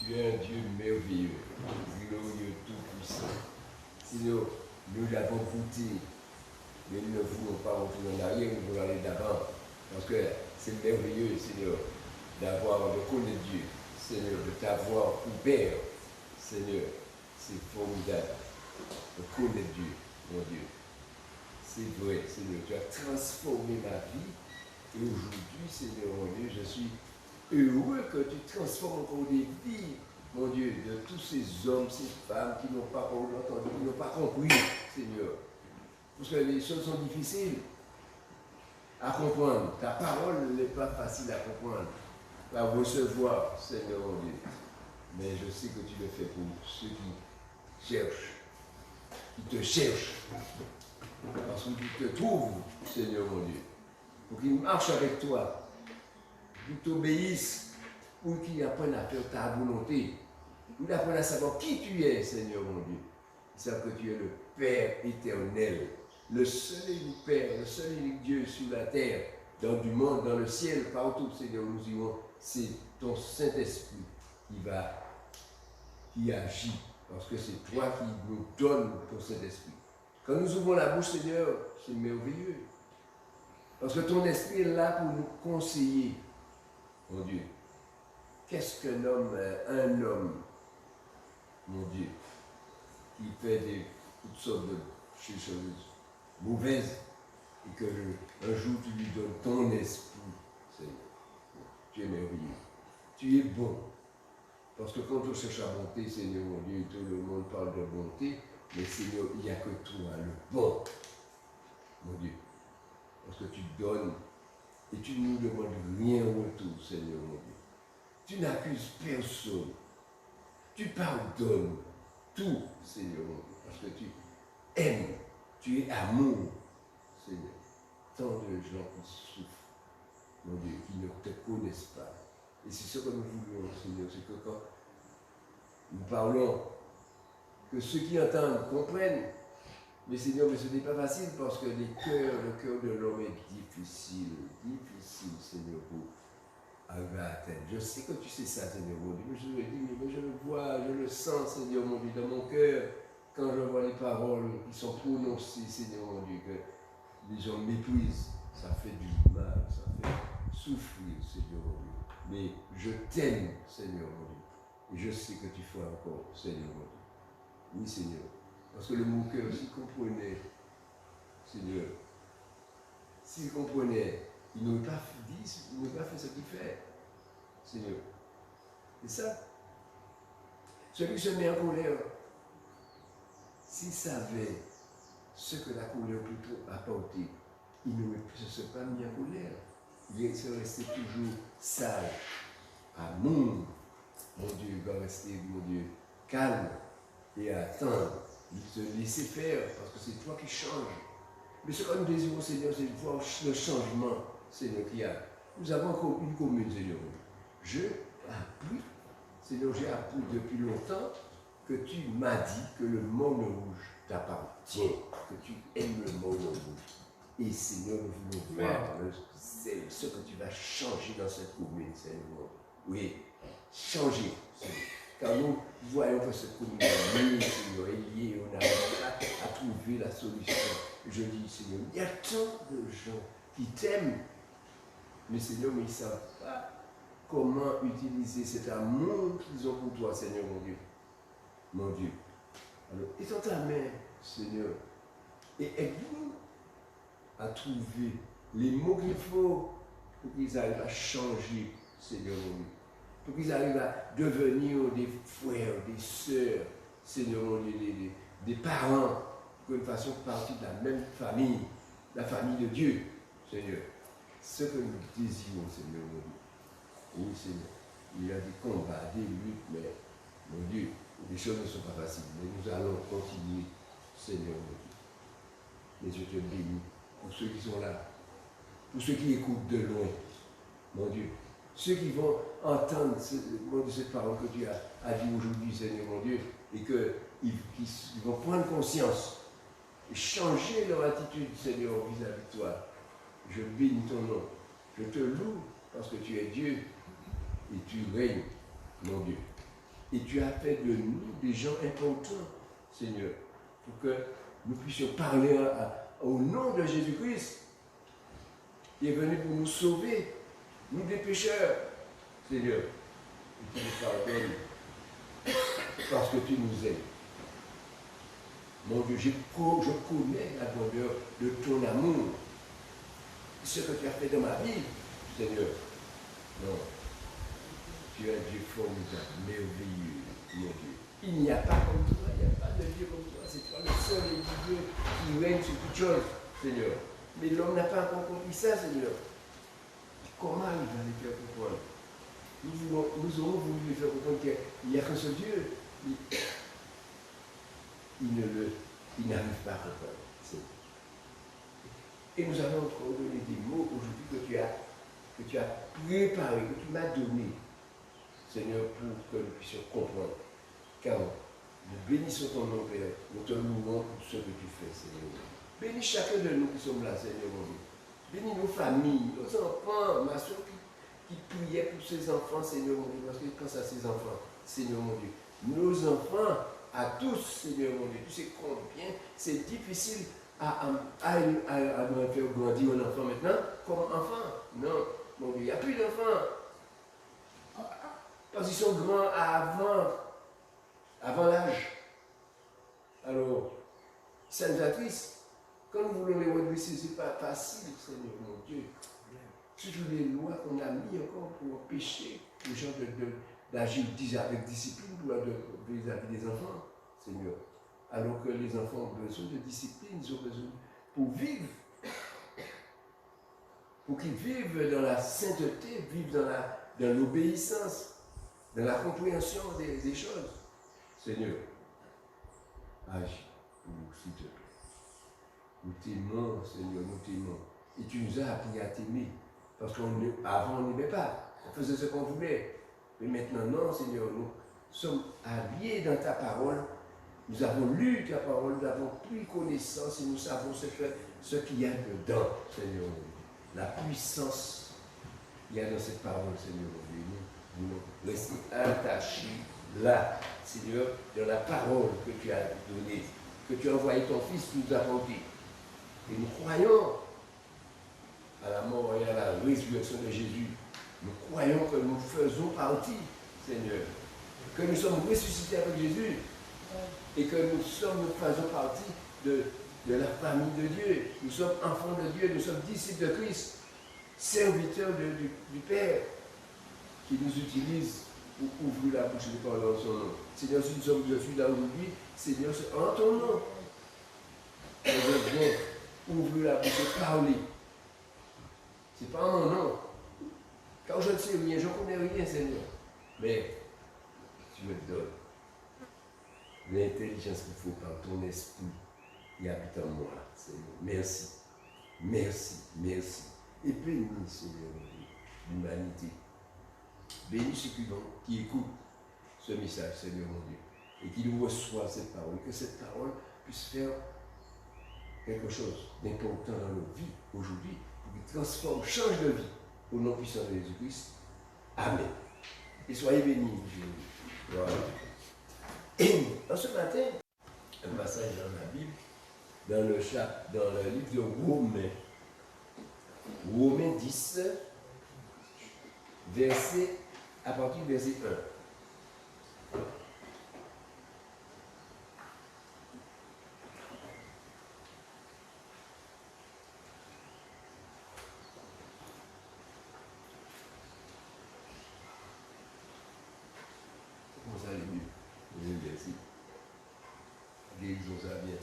Tu es un Dieu merveilleux, glorieux, tout-puissant. Seigneur, nous l'avons goûté, mais nous ne voulons pas retourner en arrière, nous voulons aller d'avant. Parce que c'est merveilleux, Seigneur, de connaître Dieu, Seigneur, de t'avoir pour Père. Seigneur, c'est formidable de connaître Dieu, mon Dieu. C'est vrai, Seigneur, tu as transformé ma vie. Et aujourd'hui, Seigneur, mon Dieu, je suis heureux que tu transformes encore des vies, mon Dieu, de tous ces hommes, ces femmes qui n'ont pas entendu, qui n'ont pas compris, Seigneur. Parce que les choses sont difficiles à comprendre. Ta parole n'est pas facile à comprendre, à recevoir, Seigneur, mon Dieu. Mais je sais que tu le fais pour ceux qui cherchent, qui te cherchent. Parce qu'ils te trouvent, Seigneur, mon Dieu. Pour qu'ils marchent avec toi, qu'ils t'obéissent, pour qu'ils apprennent à faire ta volonté, pour qu'ils apprennent à savoir qui tu es, Seigneur mon Dieu. Ils savent que tu es le Père éternel, le seul et unique Père, le seul et unique Dieu sur la terre, dans du monde, dans le ciel, partout, Seigneur, nous irons. C'est ton Saint-Esprit qui agit, parce que c'est toi qui nous donnes ton Saint-Esprit. Quand nous ouvrons la bouche, Seigneur, c'est merveilleux. Parce que ton esprit est là pour nous conseiller, mon Dieu. Qu'est-ce qu'un homme, mon Dieu, qui fait toutes sortes de choses mauvaises, et que un jour tu lui donnes ton esprit, Seigneur. Tu es merveilleux. Tu es bon. Parce que quand on cherche la bonté, Seigneur, mon Dieu, tout le monde parle de bonté, mais Seigneur, il n'y a que toi, le bon, mon Dieu. Parce que tu donnes et tu ne nous demandes rien en retour, Seigneur mon Dieu. Tu n'accuses personne. Tu pardonnes tout, Seigneur mon Dieu. Parce que tu aimes, tu es amour, Seigneur. Tant de gens qui souffrent, mon Dieu, qui ne te connaissent pas. Et c'est ce que nous voulons, Seigneur, c'est que quand nous parlons, que ceux qui entendent comprennent. Mais Seigneur, mais ce n'est pas facile parce que le cœur de l'homme est difficile, Seigneur, pour arriver à atteindre. Je sais que tu sais ça, Seigneur, mon Dieu, mais je le dis, mais je le vois, je le sens, Seigneur, mon Dieu, dans mon cœur, quand je vois les paroles qui sont prononcées, Seigneur, mon Dieu, que les gens méprisent, ça fait du mal, ça fait souffrir, Seigneur, mon Dieu. Mais je t'aime, Seigneur, mon Dieu, et je sais que tu feras encore, Seigneur, mon Dieu. Oui, Seigneur. Parce que le mon cœur, s'il comprenait, Seigneur, s'il comprenait, il n'aurait pas fait ce qu'il fait, Seigneur. C'est ça. Celui qui se met en colère, s'il savait ce que la colère peut apporter, il n'aurait se serait pas mis en colère. Il serait resté toujours sage, amour. Mon Dieu, il va rester, mon Dieu, calme et attendre. De te laisser faire, parce que c'est toi qui changes. Mais ce que nous désirons, Seigneur, c'est de voir le changement, Seigneur, qu'il y a. Nous avons encore une commune, Seigneur. Seigneur, j'ai appris depuis longtemps que tu m'as dit que le monde rouge t'appartient, que tu aimes le monde rouge. Et Seigneur, nous voulons voir ce que tu vas changer dans cette commune, Seigneur. Oui, changer, Seigneur. Car nous voyons que cette communauté, Seigneur, est liée, on n'arrive pas à trouver la solution. Je dis, Seigneur, il y a tant de gens qui t'aiment, mais Seigneur, mais ils ne savent pas comment utiliser cet amour qu'ils ont pour toi, Seigneur, mon Dieu. Mon Dieu. Alors, étends ta main, Seigneur, et aide-nous à trouver les mots qu'il faut pour qu'ils arrivent à changer, Seigneur, mon Dieu. Pour qu'ils arrivent à devenir des frères, des sœurs, Seigneur mon Dieu, des parents, pour qu'ils fassent partie de la même famille, la famille de Dieu, Seigneur. Ce que nous désirons, Seigneur mon Dieu. Oui, Seigneur. Il y a des combats, des luttes, mais, mon Dieu, les choses ne sont pas faciles. Mais nous allons continuer, Seigneur mon Dieu. Mais je te bénis pour ceux qui sont là, pour ceux qui écoutent de loin, mon Dieu. Ceux qui vont entendre cette parole que tu as dit aujourd'hui, Seigneur mon Dieu, et qu'ils vont prendre conscience et changer leur attitude, Seigneur, vis-à-vis de toi. Je bénis ton nom. Je te loue parce que tu es Dieu et tu règnes, mon Dieu. Et tu as fait de nous des gens importants, Seigneur, pour que nous puissions parler au nom de Jésus-Christ, qui est venu pour nous sauver, nous des pécheurs, Seigneur. Et tu nous pardonnes parce que tu nous aimes. Mon Dieu, je connais la grandeur de ton amour, ce que tu as fait dans ma vie, Seigneur. Non, tu es un Dieu formidable, merveilleux, mon Dieu. Il n'y a pas comme toi, il n'y a pas de Dieu comme toi. C'est toi le seul et unique Dieu qui règne sur toutes choses, Seigneur. Mais l'homme n'a pas encore compris ça, Seigneur. Comment il va les faire comprendre? Nous aurons voulu lui faire comprendre qu'il n'y a qu'un seul Dieu. Il n'arrive pas à comprendre. Et nous allons encore donner des mots aujourd'hui que tu as préparés, que tu m'as donnés, Seigneur, pour que nous puissions comprendre. Car nous bénissons ton nom, Père. Nous te louons pour ce que tu fais, Seigneur. Bénis chacun de nous qui sommes là, Seigneur, mon Dieu. Bénis nos familles, nos enfants, ma soeur qui priait pour ses enfants, Seigneur, mon Dieu. Parce que quand ça, ses enfants, Seigneur, mon Dieu. Nos enfants, à tous, Seigneur, mon Dieu. Tu sais combien c'est difficile à me faire grandir un enfant maintenant comme enfant. Non, mon Dieu, il n'y a plus d'enfants. Parce qu'ils sont grands avant l'âge. Alors, ça nous attriste. Quand nous voulons les redresser, ce n'est pas facile, Seigneur, mon Dieu. Surtout les lois qu'on a mis encore pour empêcher les gens d'agir avec discipline pour vis-à-vis des enfants, Seigneur. Alors que les enfants ont besoin de discipline, ils ont besoin pour vivre. Pour qu'ils vivent dans la sainteté, vivent dans l'obéissance, dans la compréhension des choses. Seigneur, agis pour nous, s'il te plaît. Nous t'aimons, Seigneur, nous t'aimons. Et tu nous as appris à t'aimer. Parce qu'avant, on n'aimait pas. On faisait ce qu'on voulait. Mais maintenant, non, Seigneur, nous sommes alliés dans ta parole. Nous avons lu ta parole, nous avons pris connaissance et nous savons ce qu'il y a dedans, Seigneur. La puissance qu'il y a dans cette parole, Seigneur. Nous restons attachés là, Seigneur, dans la parole que tu as donnée, que tu as envoyé ton Fils nous apporter. Et nous croyons à la mort et à la résurrection de Jésus. Nous croyons que nous faisons partie, Seigneur, que nous sommes ressuscités avec Jésus et que nous faisons partie de la famille de Dieu. Nous sommes enfants de Dieu, nous sommes disciples de Christ, serviteurs du Père qui nous utilise pour ouvrir la bouche de parler en son nom. Seigneur, si je suis là aujourd'hui, Seigneur, c'est en ton nom. Je viens ouvrir la bouche et parler. Ce n'est pas en mon nom. Car je ne sais rien, je ne connais rien, Seigneur. Mais tu me donnes l'intelligence qu'il faut par ton esprit qui habite en moi, Seigneur. Merci. Merci. Merci. Et bénis, Seigneur, l'humanité. Bénis ceux qui écoutent ce message, Seigneur mon Dieu, et qui nous reçoivent cette parole, que cette parole puisse faire quelque chose d'important dans nos vies aujourd'hui, pour qu'il transforme, change de vie, au nom puissant de Jésus-Christ. Amen. Et soyez bénis, Jésus. Voilà. Et en ce matin, un passage dans la Bible, dans le livre de Romains, Romains 10, à partir du verset 1. Comment ça allait mieux? Merci. Guérison, ça va bien.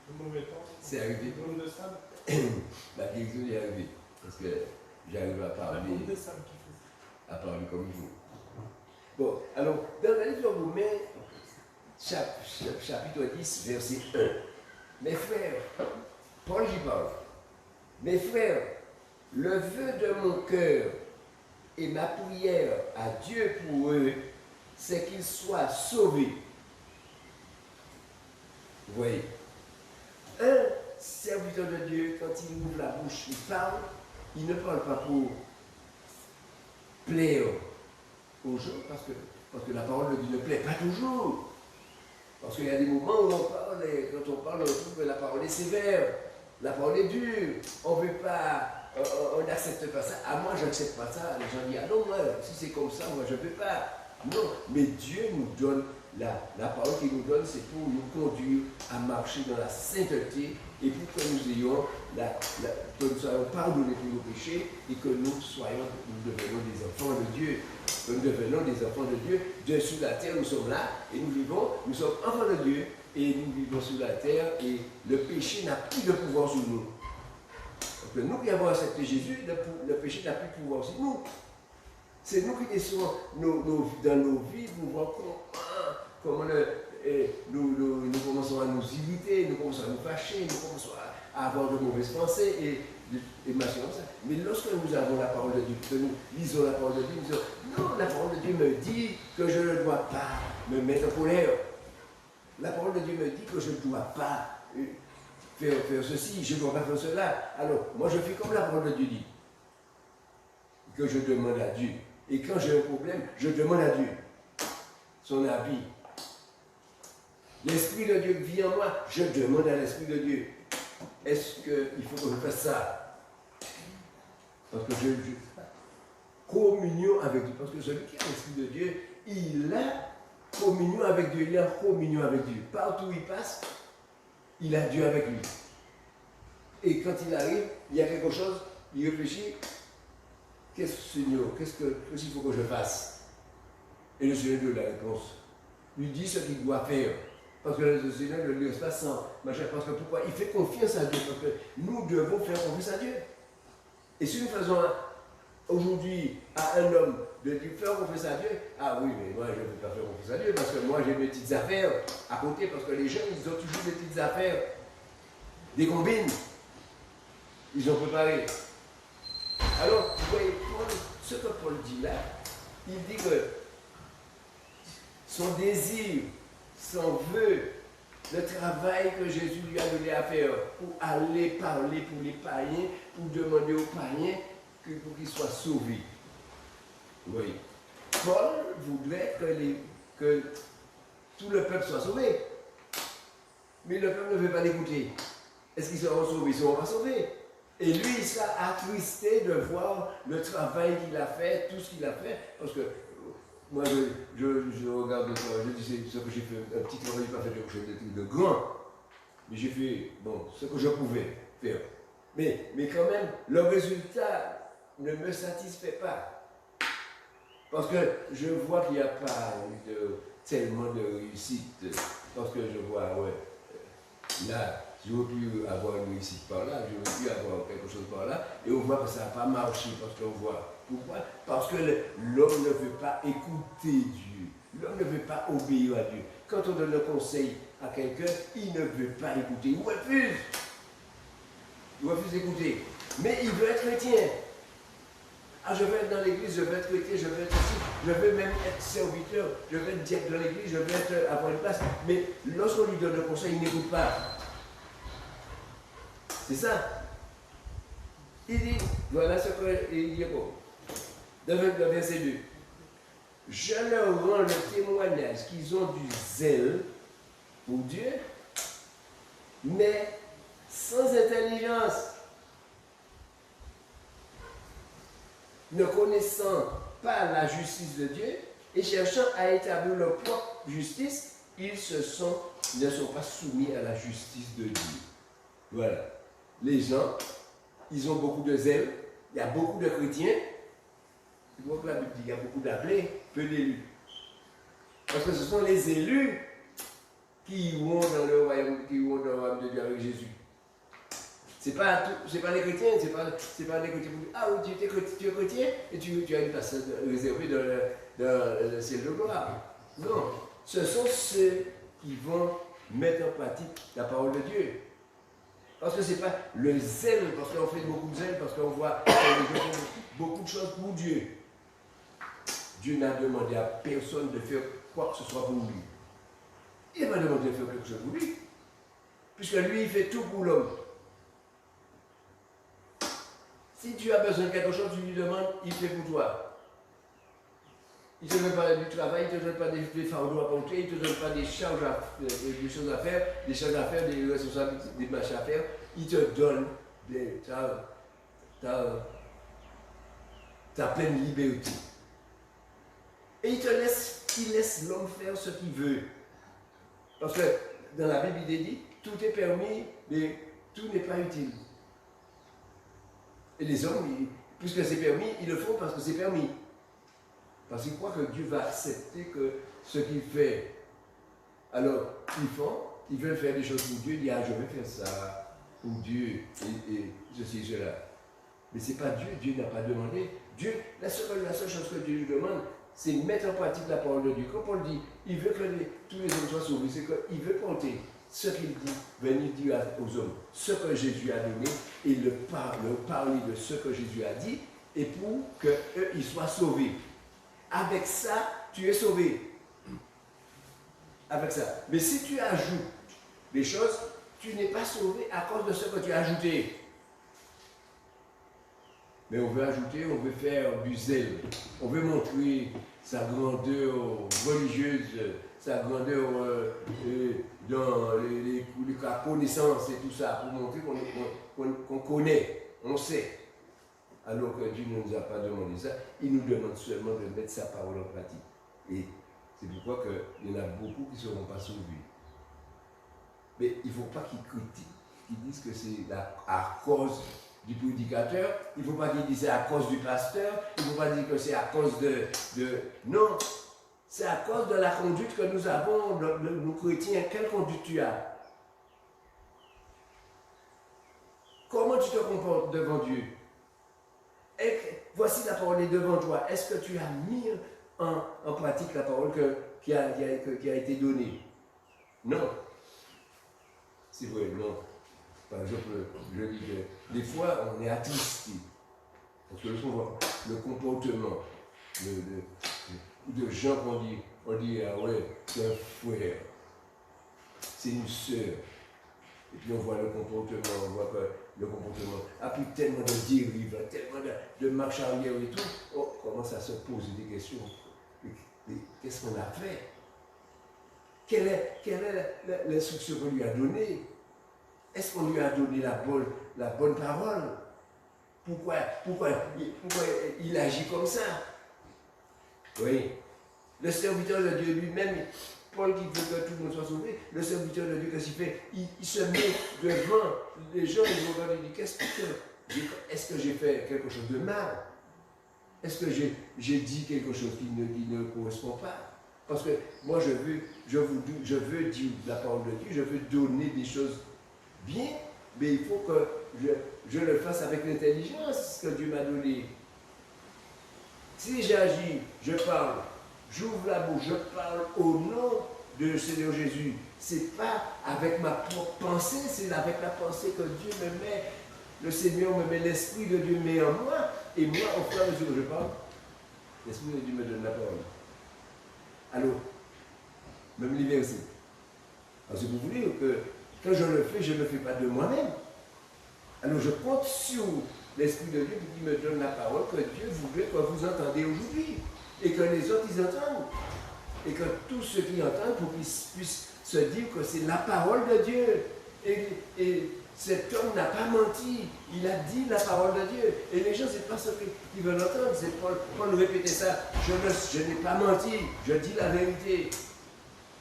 Le mauvais temps. C'est arrivé. Le monde de sable. La guérison est arrivée. Parce que j'arrive à parler. Le monde de sable qui fait ça. À parler comme il faut. Bon, alors, dans le livre de Romains, chapitre 10, verset 1. Mes frères, Paul j'y parle. Mes frères, le vœu de mon cœur et ma prière à Dieu pour eux, c'est qu'ils soient sauvés. Vous voyez, un serviteur de Dieu, quand il ouvre la bouche, il parle, il ne parle pas pour plaire aux gens parce que la parole de Dieu ne plaît pas toujours. Parce qu'il y a des moments où on parle, et quand on parle, on trouve que la parole est sévère, la parole est dure, on ne veut pas, on n'accepte pas ça. Ah, moi, je n'accepte pas ça. Les gens disent, ah non, moi, si c'est comme ça, moi, je ne peux pas. Non, mais Dieu nous donne, la parole qu'il nous donne, c'est pour nous conduire à marcher dans la sainteté et pour que nous ayons, que nous soyons pardonnés pour nos péchés et que nous devenons des enfants de Dieu. Que nous devenons des enfants de Dieu. Dieu sur la terre, nous sommes là et nous sommes enfants de Dieu et nous vivons sur la terre et le péché n'a plus de pouvoir sur nous. Parce que nous qui avons accepté Jésus, le péché n'a plus de pouvoir sur nous. C'est nous qui laissons dans nos vies, nous voyons comment nous commençons à nous irriter, nous commençons à nous fâcher, nous commençons à avoir de mauvaises pensées et machin comme ça. Mais lorsque nous avons la parole de Dieu, que nous lisons la parole de Dieu, nous disons, non, la parole de Dieu me dit que je ne dois pas me mettre en colère. La parole de Dieu me dit que je ne dois pas faire ceci, je ne dois pas faire cela. Alors, moi je fais comme la parole de Dieu dit, que je demande à Dieu. Et quand j'ai un problème, je demande à Dieu son avis. L'Esprit de Dieu vit en moi, je demande à l'Esprit de Dieu. Est-ce qu'il faut que je fasse ça? Parce que communion avec Dieu. Parce que celui qui a l'Esprit de Dieu, il a communion avec Dieu, il est en communion avec Dieu. Partout où il passe, il a Dieu avec lui. Et quand il arrive, il y a quelque chose, il réfléchit. Seigneur, qu'est-ce qu'il faut que je fasse? Et le Seigneur donne la réponse. Lui dit ce qu'il doit faire. Parce que le Seigneur ne le laisse pas sans machin. Parce que pourquoi? Il fait confiance à Dieu. Parce que nous devons faire confiance à Dieu. Et si nous faisons aujourd'hui à un homme de dire faire confiance à Dieu, ah oui, mais moi je ne peux pas faire confiance à Dieu parce que moi j'ai mes petites affaires à côté. Parce que les gens, ils ont toujours des petites affaires, des combines. Ils ont préparé. Alors, vous voyez, ce que Paul dit là, il dit que son désir, son vœu, le travail que Jésus lui a donné à faire pour aller parler pour les païens, pour demander aux païens pour qu'ils soient sauvés. Vous voyez, Paul voudrait que tout le peuple soit sauvé. Mais le peuple ne veut pas l'écouter. Est-ce qu'ils seront sauvés? Ils ne seront pas sauvés. Et lui, il sera attristé de voir le travail qu'il a fait, tout ce qu'il a fait, parce que moi, je regarde, je dis ce que j'ai fait, un petit travail, je n'ai pas fait quelque chose de grand, mais j'ai fait, bon, ce que je pouvais faire. Mais quand même, le résultat ne me satisfait pas, parce que je vois qu'il n'y a pas tellement de réussite, parce que je vois, ouais, là, j'aurais pu avoir une réussite par là, j'aurais pu avoir quelque chose par là, et on voit que ça n'a pas marché, parce qu'on voit. Pourquoi? Parce que l'homme ne veut pas écouter Dieu. L'homme ne veut pas obéir à Dieu. Quand on donne le conseil à quelqu'un, il ne veut pas écouter. Il refuse. Il refuse d'écouter. Mais il veut être chrétien. Ah, je veux être dans l'église, je veux être chrétien, je veux être ici, je veux même être serviteur, je veux être diacre dans l'église, je veux avoir une place. Mais lorsqu'on lui donne le conseil, il n'écoute pas. C'est ça. Il dit, voilà ce qu'il dit bon. Dans le verset 2. Je leur rends le témoignage qu'ils ont du zèle pour Dieu, mais sans intelligence, ne connaissant pas la justice de Dieu et cherchant à établir leur propre justice, ils ne sont pas soumis à la justice de Dieu. Voilà. Les gens, ils ont beaucoup de zèle, il y a beaucoup de chrétiens, tu vois que la Bible dit qu'il y a beaucoup d'appelés, peu d'élus. Parce que ce sont les élus qui vont dans le royaume de Dieu avec Jésus. Ce n'est pas les chrétiens, ce n'est pas les chrétiens qui disent, ah oui, tu es chrétien et tu as une place réservée dans le ciel de gloire. Non, ce sont ceux qui vont mettre en pratique la parole de Dieu. Parce que ce n'est pas le zèle, parce qu'on fait beaucoup de zèle, parce qu'on voit beaucoup de choses pour Dieu. Dieu n'a demandé à personne de faire quoi que ce soit pour lui. Il m'a demandé de faire quelque chose pour lui. Puisque lui, il fait tout pour l'homme. Si tu as besoin de quelque chose, tu lui demandes, il fait pour toi. Il ne te donne pas du travail, il ne te donne pas des fardeaux à porter, il ne te donne pas des charges, des choses à faire, des responsabilités, des marches à faire. Il te donne ta pleine liberté. Et il laisse l'homme faire ce qu'il veut. Parce que dans la Bible, il est dit, tout est permis, mais tout n'est pas utile. Et les hommes, puisque c'est permis, ils le font parce que c'est permis. Parce qu'ils croient que Dieu va accepter que ce qu'il fait. Alors, ils veulent faire des choses pour Dieu, ils disent, ah, je vais faire ça pour Dieu, et ceci, cela. Mais ce n'est pas Dieu, Dieu n'a pas demandé. Dieu, la seule chose que Dieu lui demande, c'est mettre en pratique la parole de Dieu. Quand Paul dit, il veut que tous les hommes soient sauvés, c'est qu'il veut porter ce qu'il dit, venir dire aux hommes ce que Jésus a donné, et parler de ce que Jésus a dit, et pour qu'eux, ils soient sauvés. Avec ça, tu es sauvé. Avec ça. Mais si tu ajoutes des choses, tu n'es pas sauvé à cause de ce que tu as ajouté. Mais on veut ajouter, on veut faire du zèle. On veut montrer sa grandeur religieuse, sa grandeur dans la connaissance et tout ça, pour montrer qu'on connaît, on sait. Alors que Dieu ne nous a pas demandé ça, il nous demande seulement de mettre sa parole en pratique. Et c'est pourquoi il y en a beaucoup qui ne seront pas sauvés. Mais il ne faut pas qu'ils critiquent, qu'ils disent que c'est à cause du prédicateur, il ne faut pas dire que c'est à cause du pasteur, il ne faut pas dire que c'est à cause de... Non, c'est à cause de la conduite que nous avons, nous chrétiens. Quelle conduite tu as? Comment tu te comportes devant Dieu? Et voici la parole est devant toi. Est-ce que tu as mis en pratique la parole qui a été donnée? Non. C'est vrai, non. Par exemple, je dis que des fois, on est attristé. Parce que le comportement de gens on dit, ah ouais, c'est un frère, c'est une sœur. Et puis on voit le comportement, on voit que le comportement a pris tellement de dérives, tellement de marche arrière et tout. On commence à se poser des questions. Qu'est-ce qu'on a fait? Quelle est l'instruction qu'on lui a donnée? Est-ce qu'on lui a donné la bonne parole? Pourquoi il agit comme ça? Oui. Le serviteur de Dieu lui-même, Paul qui veut que tout le monde soit sauvé, le serviteur de Dieu, qu'est-ce qu'il fait? Il se met devant les gens, ils vont regarder, il dit, est-ce que j'ai fait quelque chose de mal? Est-ce que j'ai dit quelque chose qui ne correspond pas? Parce que moi, je veux dire la parole de Dieu, je veux donner des choses bien, mais il faut que je le fasse avec l'intelligence que Dieu m'a donné. Si j'agis, je parle, j'ouvre la bouche, je parle au nom de Seigneur Jésus. Ce n'est pas avec ma propre pensée, c'est avec la pensée que Dieu me met, le Seigneur me met, l'Esprit de Dieu met en moi, et moi, au fur et à mesure que je parle, l'Esprit de Dieu me donne la parole. Alors, même les versets. Alors, c'est pour vous dire que quand je le fais, je ne le fais pas de moi-même. Alors, je compte sur l'Esprit de Dieu qui me donne la parole que Dieu voudrait que vous entendez aujourd'hui. Et que les autres, ils entendent. Et que tous ceux qui entendent, pour qu'ils puissent se dire que c'est la parole de Dieu. Et cet homme n'a pas menti. Il a dit la parole de Dieu. Et les gens, ce n'est pas ce qu'ils veulent entendre. C'est Paul répétait ça. Je n'ai pas menti. Je dis la vérité.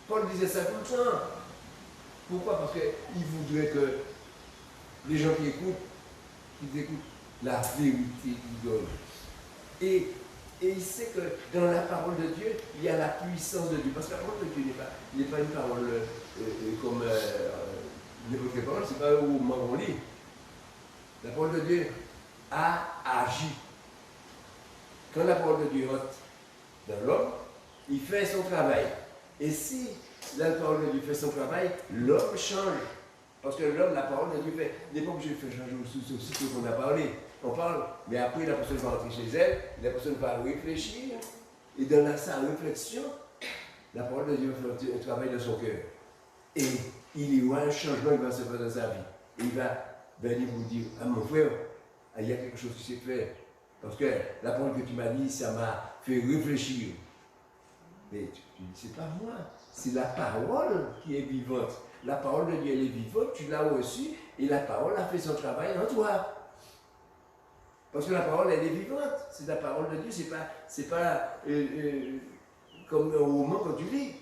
Paul disait ça tout le temps. Pourquoi? Parce qu'il voudrait que les gens qui écoutent la vérité qu'il donne. Et il sait que dans la parole de Dieu, il y a la puissance de Dieu. Parce que la parole de Dieu n'est pas une parole comme n'importe quelle parole, c'est pas au moment où on lit. La parole de Dieu a agi. Quand la parole de Dieu rentre dans l'homme, il fait son travail. Et si la parole de Dieu fait son travail, l'homme change. Parce que l'homme, la parole de Dieu fait, n'est pas obligé de faire changer aussi ce qu'on a parlé. On parle, mais après la personne va rentrer chez elle, la personne va réfléchir, et dans sa réflexion, la parole de Dieu va faire un travail dans son cœur. Et il y aura un changement qui va se faire dans sa vie. Et il va venir vous dire, ah mon frère, il y a quelque chose qui s'est fait. Parce que la parole que tu m'as dit, ça m'a fait réfléchir. Mais tu dis, c'est pas moi, c'est la parole qui est vivante. La parole de Dieu, elle est vivante, tu l'as reçue, et la parole a fait son travail en toi. Parce que la parole, elle est vivante. C'est la parole de Dieu, c'est pas comme un roman quand tu lis.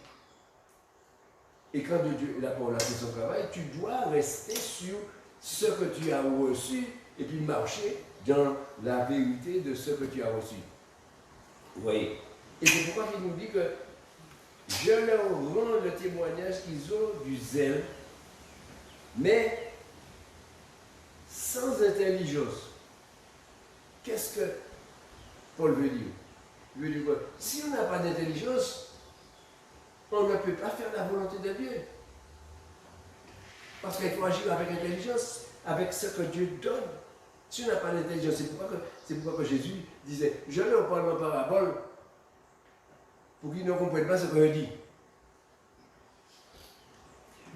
Et quand Dieu, la parole a fait son travail, tu dois rester sur ce que tu as reçu et puis marcher dans la vérité de ce que tu as reçu. Vous voyez? Et c'est pourquoi il nous dit que je leur rends le témoignage qu'ils ont du zèle, mais sans intelligence. Qu'est-ce que Paul veut dire? Il veut dire quoi? Si on n'a pas d'intelligence, on ne peut pas faire la volonté de Dieu. Parce qu'il faut agir avec intelligence, avec ce que Dieu donne. Si on n'a pas d'intelligence, c'est pourquoi que Jésus disait, je leur parle en parabole pour qu'ils ne comprennent pas ce que je dis.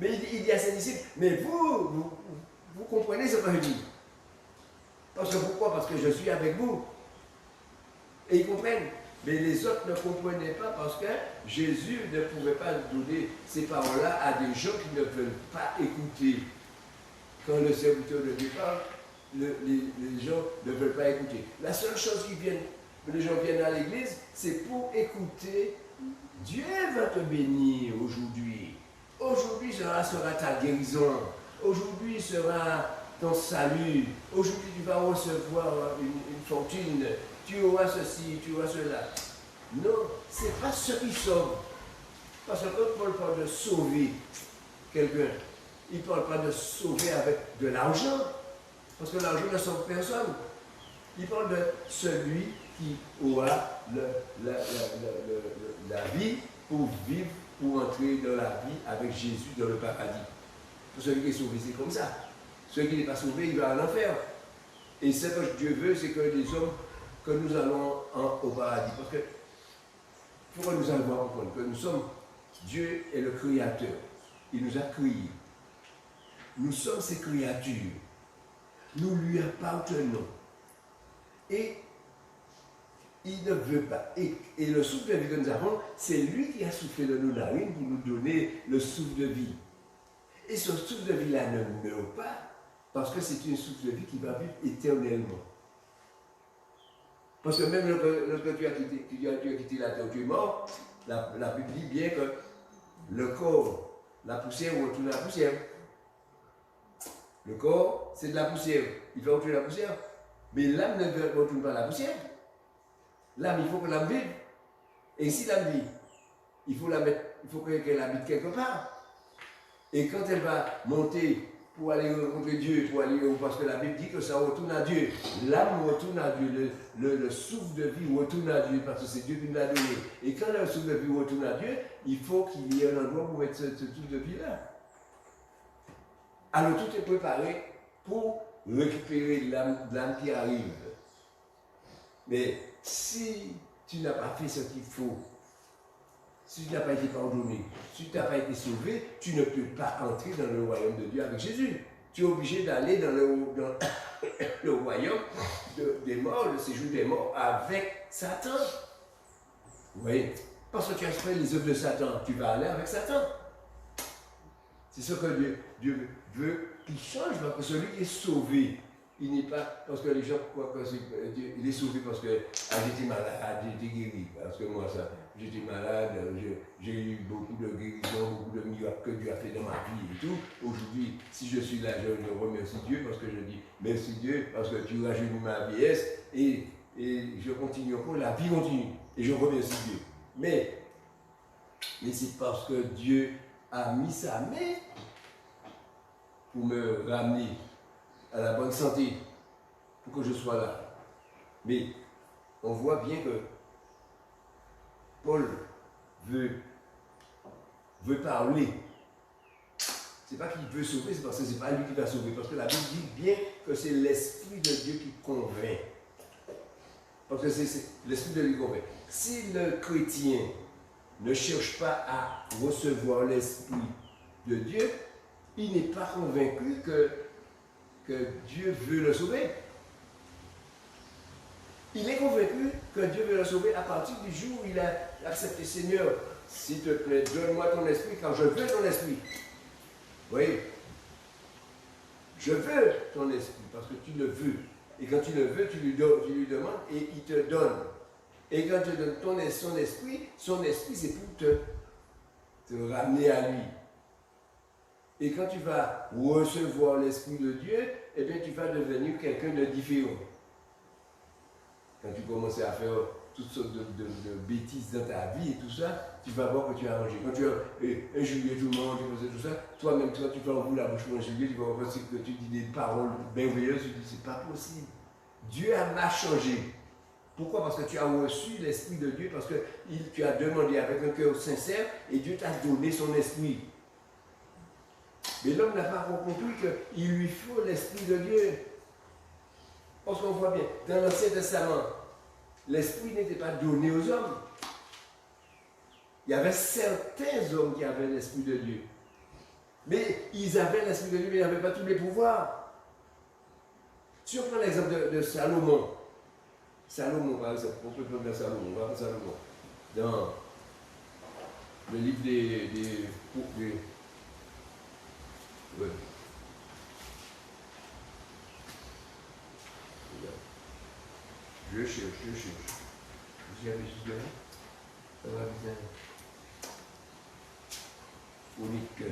Mais il dit à ses disciples, mais vous comprenez ce que je dis. Parce que pourquoi? Parce que je suis avec vous. Et ils comprennent. Mais les autres ne comprenaient pas parce que Jésus ne pouvait pas donner ces paroles-là à des gens qui ne veulent pas écouter. Quand le serviteur de Dieu parle, les gens ne veulent pas écouter. La seule chose que les gens viennent à l'église, c'est pour écouter. Dieu va te bénir aujourd'hui. Aujourd'hui sera ta guérison. Aujourd'hui sera ton salut. Aujourd'hui tu vas recevoir une fortune. Tu auras ceci, tu auras cela. Non, ce n'est pas ce qui sauve. Parce que quand Paul parle de sauver quelqu'un, il ne parle pas de sauver avec de l'argent. Parce que l'argent ne sauve personne. Il parle de celui qui aura la vie pour vivre, pour entrer dans la vie avec Jésus dans le paradis. Pour celui qui est sauvé, c'est comme ça. Celui qui n'est pas sauvé, il va en enfer. Et ce que Dieu veut, c'est que les hommes, que nous allons au paradis. Parce que, pourquoi nous allons comprendre que nous sommes, Dieu est le Créateur. Il nous a créés. Nous sommes ses créatures. Nous lui appartenons. Et il ne veut pas. Et le souffle de vie que nous avons, c'est lui qui a soufflé de nos narines pour nous donner le souffle de vie. Et ce souffle de vie-là ne meurt pas, parce que c'est une souffle de vie qui va vivre éternellement. Parce que même lorsque tu as quitté la terre, tu es mort, la Bible dit bien que le corps, la poussière retourne à la poussière. Le corps, c'est de la poussière. Il va retourner la poussière. Mais l'âme ne retourne pas à la poussière. L'âme, il faut que l'âme vive. Et si l'âme vit, il faut qu'elle habite quelque part. Et quand elle va monter pour aller rencontrer Dieu, parce que la Bible dit que ça retourne à Dieu. L'âme retourne à Dieu, le souffle de vie retourne à Dieu, parce que c'est Dieu qui nous l'a donné. Et quand le souffle de vie retourne à Dieu, il faut qu'il y ait un endroit pour mettre ce souffle de vie-là. Alors tout est préparé pour récupérer l'âme qui arrive. Mais si tu n'as pas fait ce qu'il faut, si tu n'as pas été pardonné, si tu n'as pas été sauvé, tu ne peux pas entrer dans le royaume de Dieu avec Jésus. Tu es obligé d'aller dans le royaume des morts, le séjour des morts, avec Satan. Oui, parce que tu as fait les œuvres de Satan, tu vas aller avec Satan. C'est ce que Dieu veut qu'il change, parce que celui qui est sauvé, il n'est pas, parce que les gens croient que il est sauvé parce que j'étais malade, j'étais guéri. Parce que moi, j'étais malade, j'ai eu beaucoup de guérisons, beaucoup de miracles que Dieu a fait dans ma vie et tout. Aujourd'hui, si je suis là, je remercie Dieu parce que je dis merci Dieu, parce que tu rajeunis ma vieillesse et je continue encore, la vie continue. Et je remercie Dieu. Mais c'est parce que Dieu a mis sa main pour me ramener à la bonne santé, pour que je sois là. Mais on voit bien que Paul veut parler. C'est pas qu'il veut sauver, c'est parce que c'est pas lui qui va sauver. Parce que la Bible dit bien que c'est l'Esprit de Dieu qui convainc. Parce que c'est l'Esprit de Dieu qui convainc. Si le chrétien ne cherche pas à recevoir l'Esprit de Dieu, il n'est pas convaincu que Dieu veut le sauver. Il est convaincu que Dieu veut le sauver à partir du jour où il a accepter, Seigneur, s'il te plaît, donne-moi ton esprit, car je veux ton esprit. Oui. Je veux ton esprit, parce que tu le veux. Et quand tu le veux, tu lui demandes et il te donne. Et quand tu donnes son esprit, c'est pour te ramener à lui. Et quand tu vas recevoir l'Esprit de Dieu, eh bien tu vas devenir quelqu'un de différent. Quand tu commences à faire toutes sortes de bêtises dans ta vie et tout ça, tu vas voir que tu as arrangé. Quand tu as injurié tout le monde, tu faisais tout ça, toi-même, tu vas en la bouche pour injurier, tu vas voir que tu dis des paroles merveilleuses, tu dis c'est pas possible. Dieu m'a changé. Pourquoi? Parce que tu as reçu l'Esprit de Dieu, parce que tu as demandé avec un cœur sincère et Dieu t'a donné son esprit. Mais l'homme n'a pas compris qu'il lui faut l'Esprit de Dieu. Parce qu'on voit bien, dans l'Ancien Testament, l'Esprit n'était pas donné aux hommes. Il y avait certains hommes qui avaient l'Esprit de Dieu. Mais ils avaient l'Esprit de Dieu, mais ils n'avaient pas tous les pouvoirs. Si on prend l'exemple de Salomon, par exemple, on peut prendre Salomon, on va prendre Salomon. Dans le livre ouais. Je cherche. Vous y avez juste là? Ça va bien. Chronique.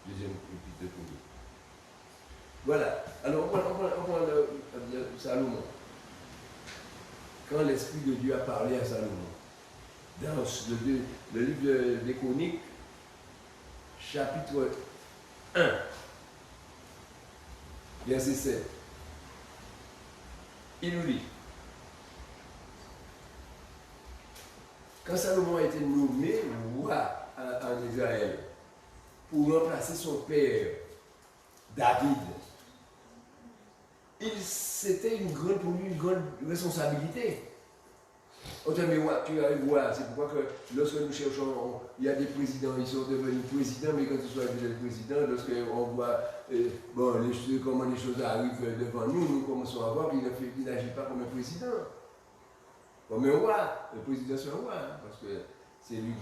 Deuxième épître de Chronique. Voilà. Alors, on prend Salomon. Quand l'Esprit de Dieu a parlé à Salomon, dans le livre des Chroniques, chapitre 1, verset 7, il nous dit, quand Salomon a été nommé roi en Israël pour remplacer son père David, c'était pour lui une grande responsabilité. Autant mais tu arrives voir, c'est pourquoi que lorsque nous cherchons, il y a des présidents, ils sont devenus présidents, mais quand ils sont arrivés présidents, lorsqu'on voit comment les choses arrivent devant nous, nous commençons à voir qu'il n'agit pas comme un président. Comme un roi, le président c'est un roi, parce que c'est lui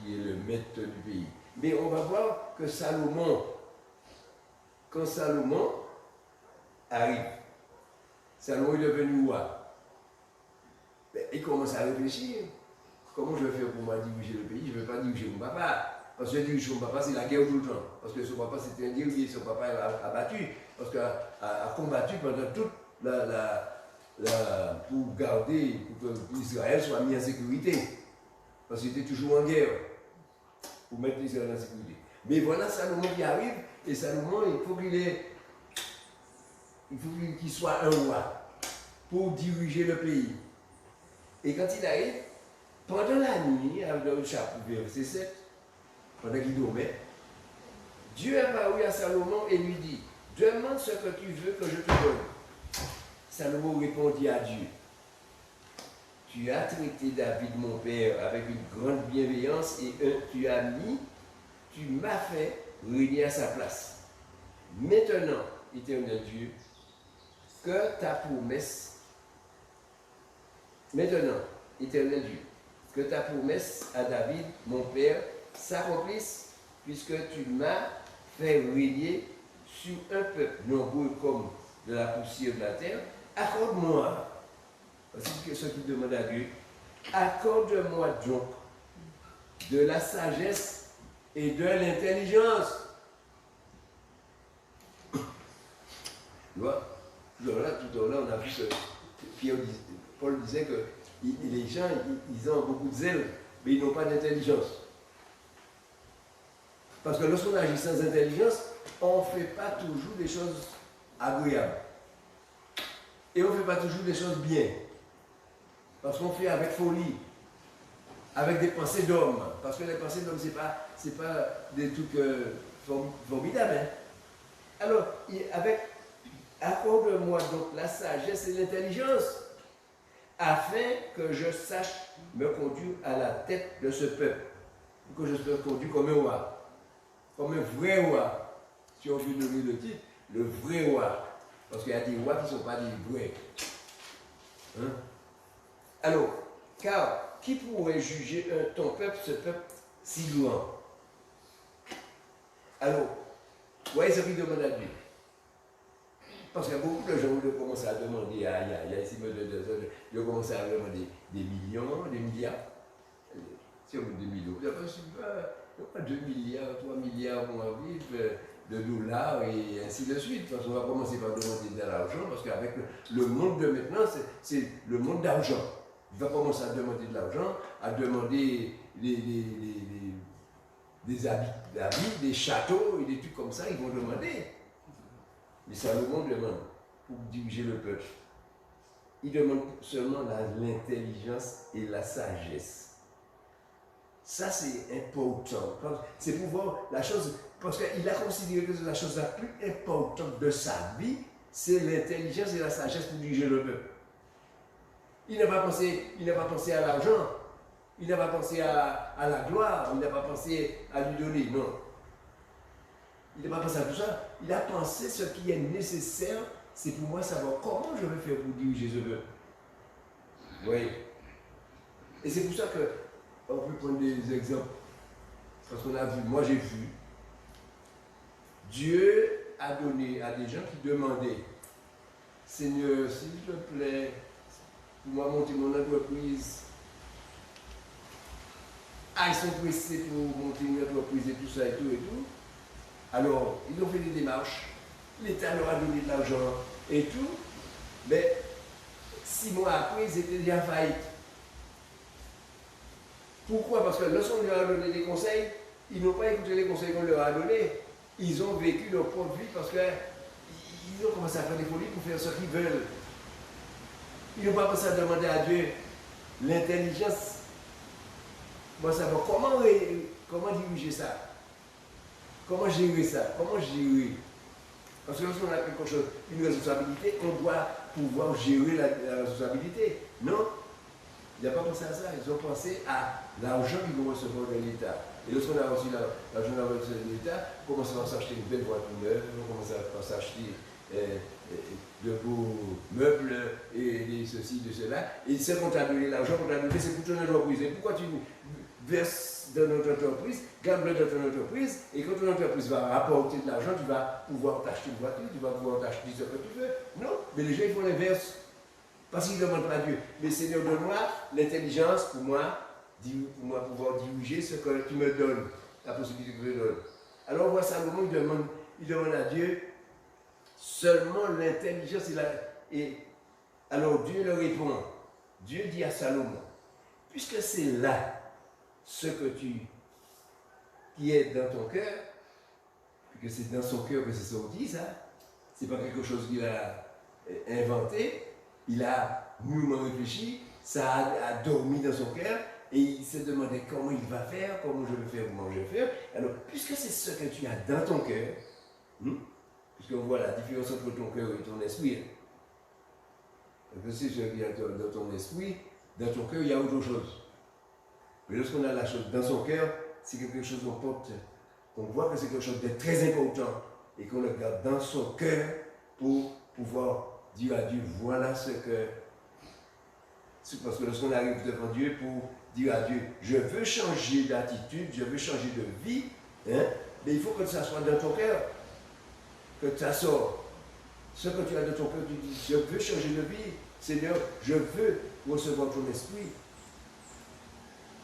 qui est le maître du pays. Mais on va voir que quand Salomon arrive, Salomon est devenu roi. Il commence à réfléchir. Comment je vais faire pour moi diriger le pays? Je ne vais pas diriger mon papa. Parce que diriger son papa, c'est la guerre tout le temps. Parce que son papa, c'était un guerrier. Son papa a battu. Parce qu'il a combattu pendant toute pour garder, pour que Israël soit mis en sécurité. Parce qu'il était toujours en guerre. Pour mettre Israël en sécurité. Mais voilà Salomon qui arrive. Et Salomon, il faut qu'il soit un roi. Pour diriger le pays. Et quand il arrive, pendant la nuit, dans le chapitre verset 7, pendant qu'il dormait, Dieu apparut à Salomon et lui dit, demande ce que tu veux que je te donne. Salomon répondit à Dieu, tu as traité David mon père avec une grande bienveillance et tu m'as fait régner à sa place. Maintenant, éternel Dieu, que ta promesse à David, mon père, s'accomplisse, puisque tu m'as fait régner sur un peuple nombreux comme de la poussière de la terre. Accorde-moi, c'est ce qu'il demande à Dieu, accorde-moi donc de la sagesse et de l'intelligence. Tu vois, tout à l'heure, on a vu que Paul disait que les gens, ils ont beaucoup de zèle, mais ils n'ont pas d'intelligence. Parce que lorsqu'on agit sans intelligence, on ne fait pas toujours des choses agréables. Et on ne fait pas toujours des choses bien. Parce qu'on fait avec folie, avec des pensées d'homme. Parce que les pensées d'homme, ce n'est pas des trucs formidables. Hein? Alors, accorde-moi donc la sagesse et l'intelligence, afin que je sache me conduire à la tête de ce peuple. Pour que je sois conduit comme un roi. Comme un vrai roi. Si on veut donner le titre, le vrai roi. Parce qu'il y a des rois qui ne sont pas des vrais. Hein? Alors, car qui pourrait juger ton peuple, ce peuple si louant? Alors, voyez ce qu'il demande à Dieu. Parce qu'il y a beaucoup de gens qui commencent à demander, ils commencent à demander des millions, des milliards. Si on veut 2 millions, pas 2 milliards, 3 milliards vont vivre de dollars et ainsi de suite. Parce qu'on va commencer par demander de l'argent, parce qu'avec le monde de maintenant, c'est le monde d'argent. Il va commencer à demander de l'argent, à demander des habits, des châteaux et des trucs comme ça, ils vont demander. Mais Salomon demande pour diriger le peuple. Il demande seulement l'intelligence et la sagesse. Ça, c'est important. C'est pour voir la chose, parce qu'il a considéré que la chose la plus importante de sa vie, c'est l'intelligence et la sagesse pour diriger le peuple. Il n'a pas pensé à l'argent, il n'a pas pensé à la gloire, il n'a pas pensé à lui donner, non. Il n'a pas pensé à tout ça. Il a pensé ce qui est nécessaire, c'est pour moi savoir comment je vais faire pour diriger ce peuple. Vous voyez? Et c'est pour ça que on peut prendre des exemples. Parce qu'on a vu, moi j'ai vu, Dieu a donné à des gens qui demandaient, Seigneur, s'il te plaît, pour moi monter mon entreprise. Ah, ils sont pressés pour monter une entreprise et tout ça et tout et tout. Alors, ils ont fait des démarches, l'État leur a donné de l'argent et tout, mais 6 mois après, ils étaient déjà faillites. Pourquoi? Parce que lorsqu'on leur a donné des conseils, ils n'ont pas écouté les conseils qu'on leur a donnés. Ils ont vécu leur propre vie parce qu'ils ont commencé à faire des folies pour faire ce qu'ils veulent. Ils n'ont pas pensé à demander à Dieu l'intelligence pour savoir comment diriger ça. Comment gérer ça? Comment gérer? Parce que lorsqu'on a quelque chose, une responsabilité, on doit pouvoir gérer la responsabilité. Non? Ils n'ont pas pensé à ça. Ils ont pensé à l'argent qu'ils vont recevoir de l'État. Et lorsqu'on a reçu l'argent de l'État, on commence à s'acheter une belle voiture neuve, on commence à s'acheter de beaux meubles et ceci, de cela. Et ce qu'on t'a donné, l'argent qu'on t'a donné, c'est pour ton entreprise. Et pourquoi tu verses dans notre entreprise, garde-le dans ton entreprise, et quand ton entreprise va rapporter de l'argent, tu vas pouvoir t'acheter une voiture, tu vas pouvoir t'acheter ce que tu veux. Non, mais les gens ils font l'inverse. Parce qu'ils ne demandent pas à Dieu. Mais Seigneur, donne-moi l'intelligence pour moi pouvoir diriger ce que tu me donnes, la possibilité que tu me donnes. Alors, on voit Salomon, il demande à Dieu seulement l'intelligence et alors Dieu leur répond. Dieu dit à Salomon, puisque c'est là ce qui est dans ton cœur, que c'est dans son cœur que c'est sorti, ça, c'est pas quelque chose qu'il a inventé, il a mûrement réfléchi, ça a dormi dans son cœur, et il s'est demandé comment il va faire, comment je vais faire, comment je vais faire. Alors, puisque c'est ce que tu as dans ton cœur, puisqu'on voit la différence entre ton cœur et ton esprit, que c'est ce qui est dans ton esprit, dans ton cœur, il y a autre chose. Mais lorsqu'on a la chose dans son cœur, c'est quelque chose qu'on porte, qu'on voit que c'est quelque chose de très important, et qu'on le garde dans son cœur pour pouvoir dire à Dieu, voilà ce que... C'est parce que lorsqu'on arrive devant Dieu pour dire à Dieu, je veux changer d'attitude, je veux changer de vie, mais il faut que ça soit dans ton cœur, que ça sorte. Ce que tu as dans ton cœur, tu dis, je veux changer de vie, Seigneur, je veux recevoir ton esprit.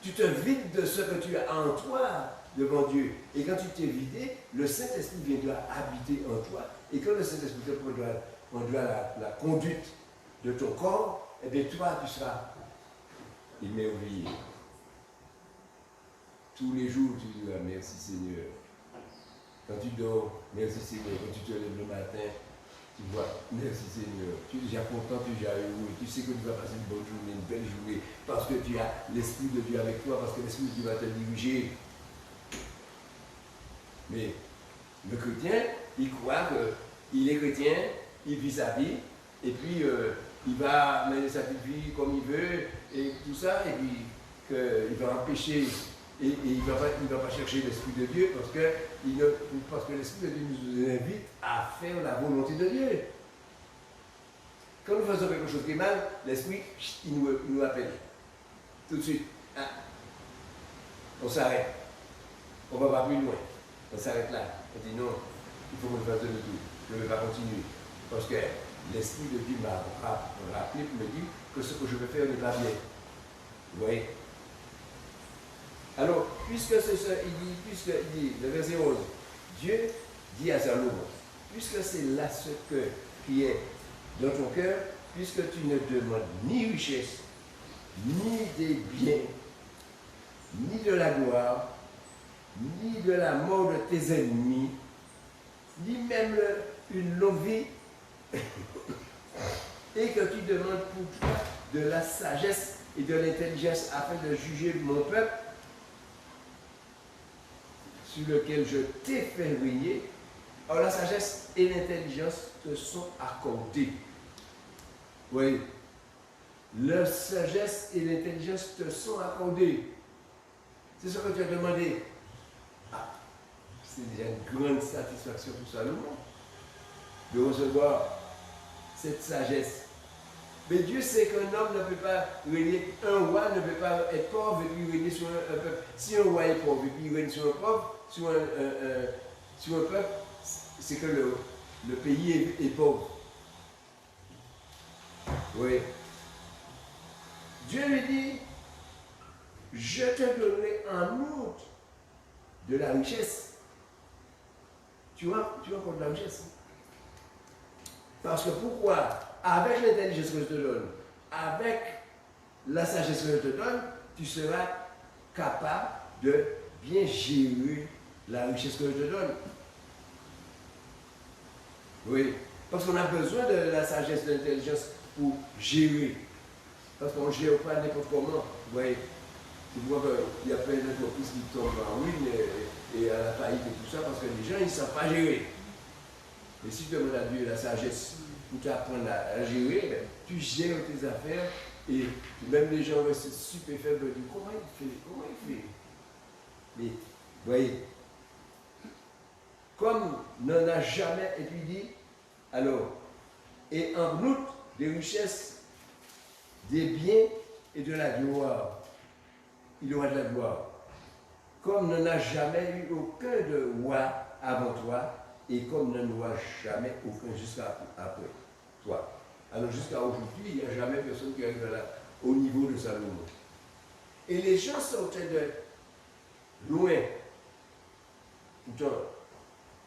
Tu te vides de ce que tu as en toi devant Dieu. Et quand tu t'es vidé, le Saint-Esprit viendra habiter en toi. Et quand le Saint-Esprit te prendra la conduite de ton corps, eh bien toi, tu seras émerveillé. Tous les jours, tu diras merci Seigneur. Quand tu dors, merci Seigneur. Quand tu te lèves le matin, tu vois, merci Seigneur. Tu es déjà content, tu es déjà heureux. Tu sais que tu vas passer une bonne journée, une belle journée, parce que tu as l'Esprit de Dieu avec toi, parce que l'Esprit de Dieu va te diriger. Mais le chrétien, il croit qu'il est chrétien, il vit sa vie, et puis il va mener sa petite vie comme il veut, et tout ça, et puis qu'il va empêcher, et il ne va pas chercher l'Esprit de Dieu, parce que l'Esprit de Dieu nous invite à faire la volonté de Dieu. Quand nous faisons quelque chose qui est mal, l'esprit, il nous appelle. Tout de suite. Ah, on s'arrête. On ne va pas plus loin. On s'arrête là. On dit non, il faut qu'on fasse de tout. Je ne vais pas continuer. Parce que l'esprit de Dieu m'a rappelé pour me dire que ce que je veux faire n'est pas bien. Vous voyez? Alors, puisque c'est ça, il dit, le verset 11, Dieu dit à Salomon, puisque c'est là ce qui est dans ton cœur, puisque tu ne demandes ni richesse, ni des biens, ni de la gloire, ni de la mort de tes ennemis, ni même une longue vie, et que tu demandes pour toi de la sagesse et de l'intelligence afin de juger mon peuple, sur lequel je t'ai fait régner, alors la sagesse et l'intelligence te sont accordées. Oui. La sagesse et l'intelligence te sont accordées. C'est ce que tu as demandé. Ah, c'est déjà une grande satisfaction pour Salomon de recevoir cette sagesse. Mais Dieu sait qu'un homme ne peut pas régner, un roi ne peut pas être pauvre et puis régner sur un peuple. Si un roi est pauvre et puis il règne sur un pauvre, sur un peuple, c'est que le pays est pauvre. Oui. Dieu lui dit, je te donnerai en outre de la richesse. Tu vois encore de la richesse. Parce que pourquoi? Avec l'intelligence que je te donne, avec la sagesse que je te donne, tu seras capable de bien gérer la richesse que je te donne. Oui, parce qu'on a besoin de la sagesse, de l'intelligence pour gérer. Parce qu'on ne gère pas n'importe comment. Vous voyez, tu vois qu'il y a plein d'entreprises qui tombent en ruine et à la faillite et tout ça, parce que les gens, ils ne savent pas gérer. Et si tu demandes à Dieu la sagesse pour t'apprendre à gérer, ben, tu gères tes affaires et même les gens restent stupéfaits de dire comment il fait. Mais, vous voyez, comme n'en a jamais, et puis il dit, alors, et en outre des richesses, des biens et de la gloire. Il aura de la gloire. Comme n'en a jamais eu aucun de roi avant toi, et comme n'en aura jamais aucun jusqu'à après toi. Alors jusqu'à aujourd'hui, il n'y a jamais personne qui arrive au niveau de Salomon. Et les gens sortaient de loin. Pourtant,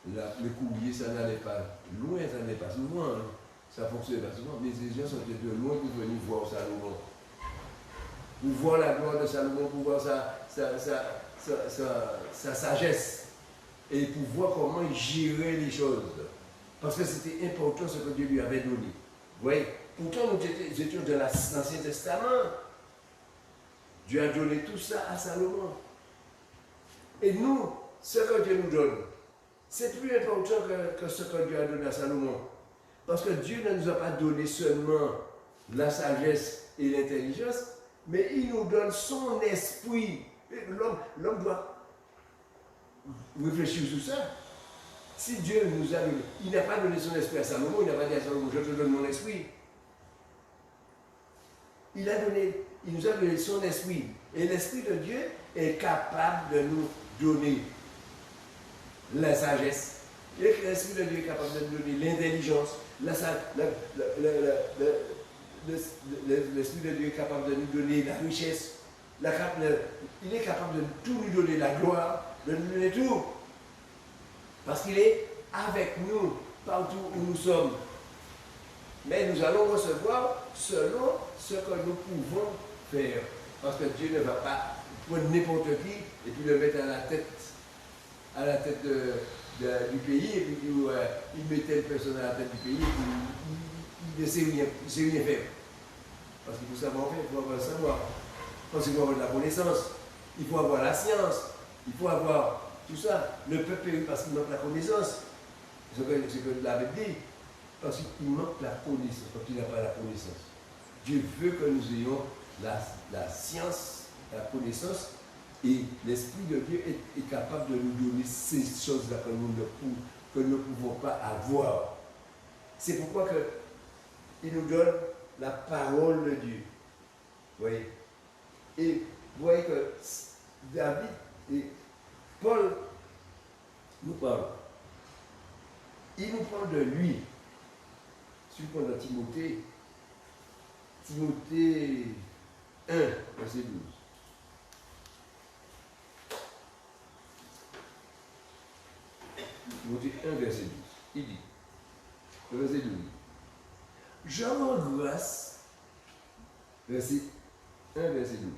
le courrier, ça n'allait pas loin, ça n'allait pas souvent. Hein. Ça fonctionnait pas souvent. Mais les gens sortaient de loin pour venir voir Salomon. Pour voir la gloire de Salomon, pour voir sa sagesse. Et pour voir comment il gérait les choses. Parce que c'était important ce que Dieu lui avait donné. Vous voyez, pourtant nous étions dans l'Ancien Testament. Dieu a donné tout ça à Salomon. Et nous, ce que Dieu nous donne, c'est plus important que ce que Dieu a donné à Salomon. Parce que Dieu ne nous a pas donné seulement la sagesse et l'intelligence, mais il nous donne son esprit. L'homme doit réfléchir sur ça. Si Dieu nous a donné, il n'a pas donné son esprit à Salomon, il n'a pas dit à Salomon, je te donne mon esprit. Il nous a donné son esprit. Et l'esprit de Dieu est capable de nous donner la sagesse. Et l'esprit de Dieu est capable de nous donner l'intelligence. L'esprit de Dieu est capable de nous donner la richesse. Il est capable de tout nous donner, la gloire, de nous donner tout. Parce qu'il est avec nous partout où nous sommes. Mais nous allons recevoir selon ce que nous pouvons faire. Parce que Dieu ne va pas prendre n'importe qui et puis le mettre à la tête du pays et puis il met telle personne à la tête du pays et puis il ne sait rien faire. Parce qu'il faut savoir faire, il faut avoir le savoir. Parce qu'il faut avoir de la connaissance, il faut avoir la science, il faut avoir tout ça. Le peuple périt parce qu'il manque la connaissance. C'est ce que la Bible dit. Parce qu'il manque la connaissance, parce qu'il n'a pas la connaissance. Dieu veut que nous ayons la science, la connaissance, et l'Esprit de Dieu est capable de nous donner ces choses-là que nous ne pouvons pas avoir. C'est pourquoi que il nous donne la parole de Dieu. Vous voyez? Et vous voyez que David et Paul nous parlent. Il nous parle de lui. Si vous prenez Timothée, Timothée 1, verset 12. Timothée 1, verset 12. Il dit, le verset 12. Je rends grâce, verset 1, verset 12.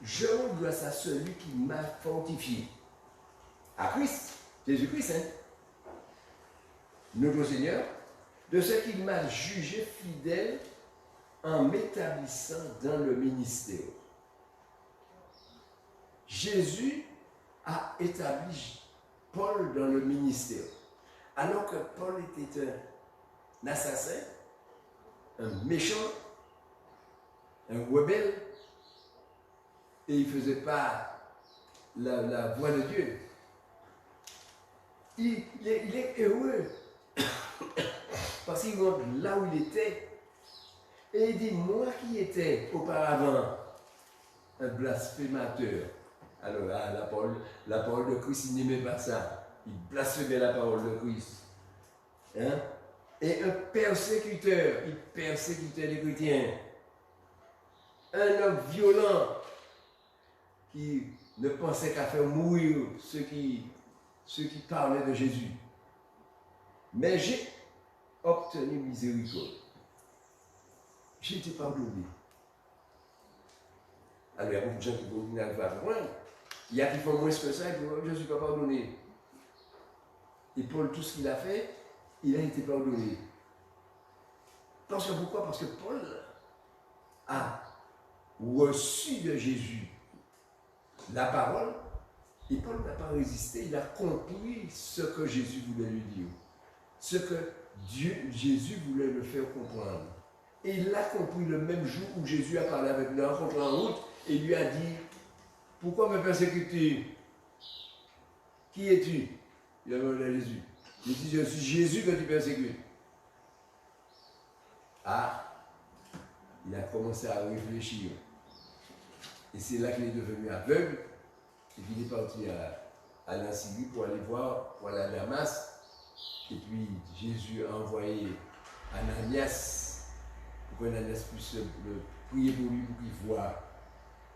Je rends grâce à celui qui m'a fortifié. À Christ, Jésus-Christ, hein? Notre Seigneur, de ce qu'il m'a jugé fidèle en m'établissant dans le ministère. Jésus a établi Paul dans le ministère. Alors que Paul était un assassin, un méchant, un rebelle, et il ne faisait pas la voie de Dieu. Il est heureux parce qu'il rentre là où il était et il dit, moi qui étais auparavant un blasphémateur. Alors là, la parole de Christ, il n'aimait pas ça. Il blasphémait la parole de Christ. Hein? Et un persécuteur, il persécutait les chrétiens. Un homme violent qui ne pensait qu'à faire mourir ceux qui parlaient de Jésus. Mais j'ai obtenu miséricorde. J'ai été pardonné. Alors, il y a beaucoup de gens qui n'arrivent pas à comprendre. Il y a qui font moins que ça, et puis je ne suis pas pardonné. Et Paul, tout ce qu'il a fait, il a été pardonné. Parce que pourquoi? Parce que Paul a reçu de Jésus la parole, et Paul n'a pas résisté, il a compris ce que Jésus voulait lui dire. Ce que Jésus voulait le faire comprendre. Et il l'a compris le même jour où Jésus a parlé avec lui, rencontré en route, et lui a dit, pourquoi me persécutes-tu? Qui es-tu? Il a demandé à Jésus. Il dit, je suis Jésus que tu persécutes. Ah, il a commencé à réfléchir. Et c'est là qu'il est devenu aveugle, et qu'il est parti à la Syrie pour aller voir, pour aller à Damas. Et puis Jésus a envoyé Ananias pour qu'Ananias puisse prier pour lui, pour qu'il voie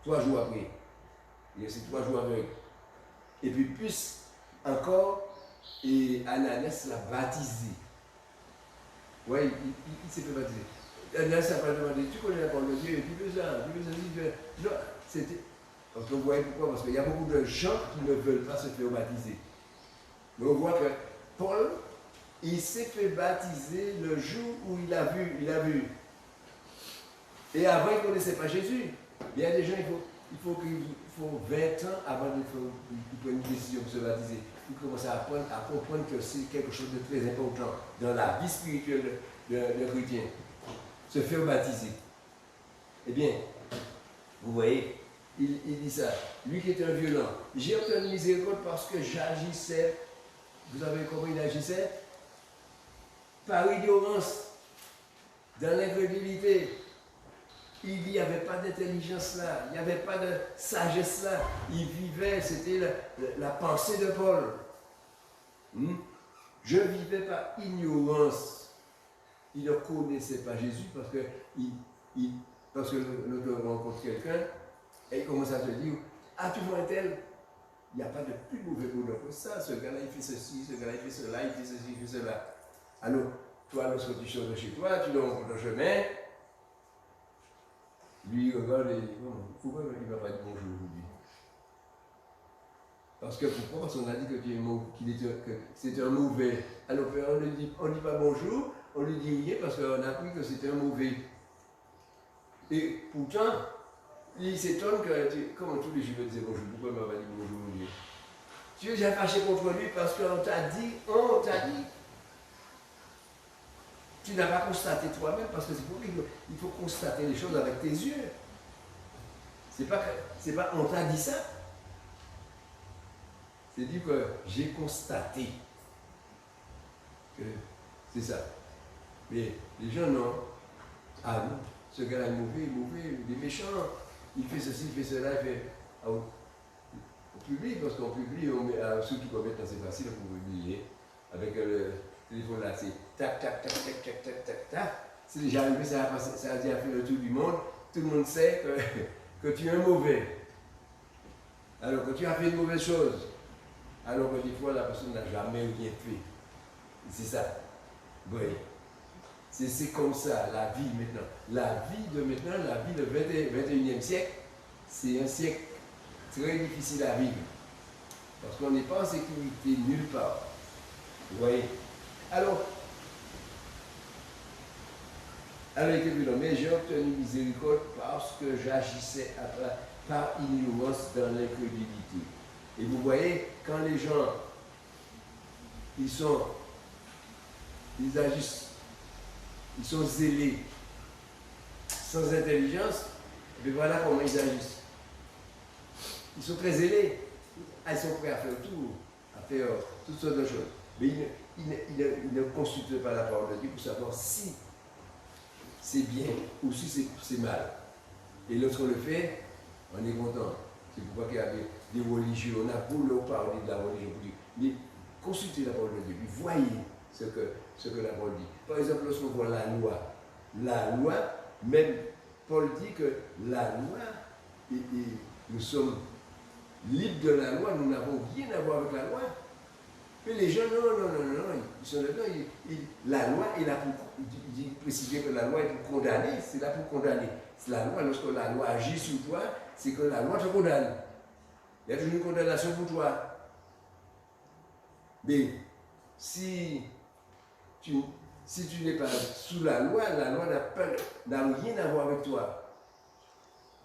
3 jours après. Il est resté 3 jours aveugle. Et puis plus encore, et Ananias l'a baptisé. Oui, il s'est fait baptiser. Ananias n'a pas demandé, tu connais la parole de Dieu, tu veux ça, non, c'était. Parce qu'on voyait pourquoi, parce qu'il y a beaucoup de gens qui ne veulent pas se faire baptiser. Mais on voit que Paul, il s'est fait baptiser le jour où il a vu. Et avant, il ne connaissait pas Jésus. Il y a des gens, il faut 20 ans avant de prendre une décision pour se baptiser. Il commence à comprendre que c'est quelque chose de très important dans la vie spirituelle de chrétien. Se faire baptiser. Eh bien, vous voyez, il dit ça. Lui qui était un violent. J'ai obtenu miséricorde parce que j'agissais. Vous avez compris, il agissait par ignorance, dans l'incrédulité. Il n'y avait pas d'intelligence là, il n'y avait pas de sagesse là. Il vivait, c'était la pensée de Paul. Je vivais par ignorance. Il ne connaissait pas Jésus parce que nous rencontre quelqu'un et il commence à te dire, ah tu vois un tel, il n'y a pas de plus mauvais bonheur que ça. Ce gars-là il fait ceci, ce gars-là il fait cela, il fait ceci, il fait cela. Alors, toi, lorsque tu sors de chez toi, tu le rencontres au chemin. Lui, il regarde et dit, pourquoi il ne va pas dire bonjour aujourd'hui? Parce que pourquoi? Parce qu'on a dit que c'était un mauvais. Alors, on ne dit pas bonjour, on lui dit rien parce qu'on a appris que c'était un mauvais. Et pourtant, il s'étonne que, comment tous les Juifs disaient bonjour, pourquoi il ne m'a pas dit bonjour aujourd'hui? Tu es déjà fâché contre lui parce qu'on t'a dit. Tu n'as pas constaté toi-même, parce que c'est pour qu'il faut constater les choses avec tes yeux. C'est pas on t'a dit ça. C'est dit que j'ai constaté que c'est ça. Mais les gens non. Ah non, ce gars-là est mauvais, il est méchant. Il fait ceci, il fait cela, il fait. Ah, on publie, parce qu'on publie, on met, surtout quand maintenant c'est facile pour publier. Avec le téléphone là, c'est tac, tac, tac, tac, tac, tac, tac, tac. C'est déjà arrivé, ça a déjà fait le tour du monde. Tout le monde sait que tu es un mauvais. Alors que tu as fait une mauvaise chose. Alors que des fois, la personne n'a jamais rien fait. C'est ça. Oui. C'est comme ça, la vie maintenant. La vie de maintenant, la vie du 21e siècle, c'est un siècle très difficile à vivre. Parce qu'on n'est pas en sécurité nulle part. Vous voyez? Alors, il était plus long, mais j'ai obtenu miséricorde parce que j'agissais par ignorance dans l'incrédulité. Et vous voyez, quand les gens, ils agissent, ils sont zélés, sans intelligence, et voilà comment ils agissent. Ils sont très zélés. Ils sont prêts à faire tout, à faire toutes sortes de choses. Mais ils ne consultent pas la parole de Dieu pour savoir si c'est bien ou si c'est mal. Et lorsqu'on le fait, on est content. C'est pourquoi il y a des religieux, on a beau leur parler de la religion, mais consultez la parole de Dieu, puis voyez ce que la parole dit. Par exemple, lorsqu'on voit la loi, même Paul dit que la loi, nous sommes libres de la loi, nous n'avons rien à voir avec la loi. Mais les gens, non, ils sont dedans, la loi est là pour, il dit précisément que la loi est pour condamner, c'est là pour condamner. La loi, lorsque la loi agit sur toi, c'est que la loi te condamne. Il y a toujours une condamnation pour toi. Mais si tu n'es pas sous la loi n'a rien à voir avec toi.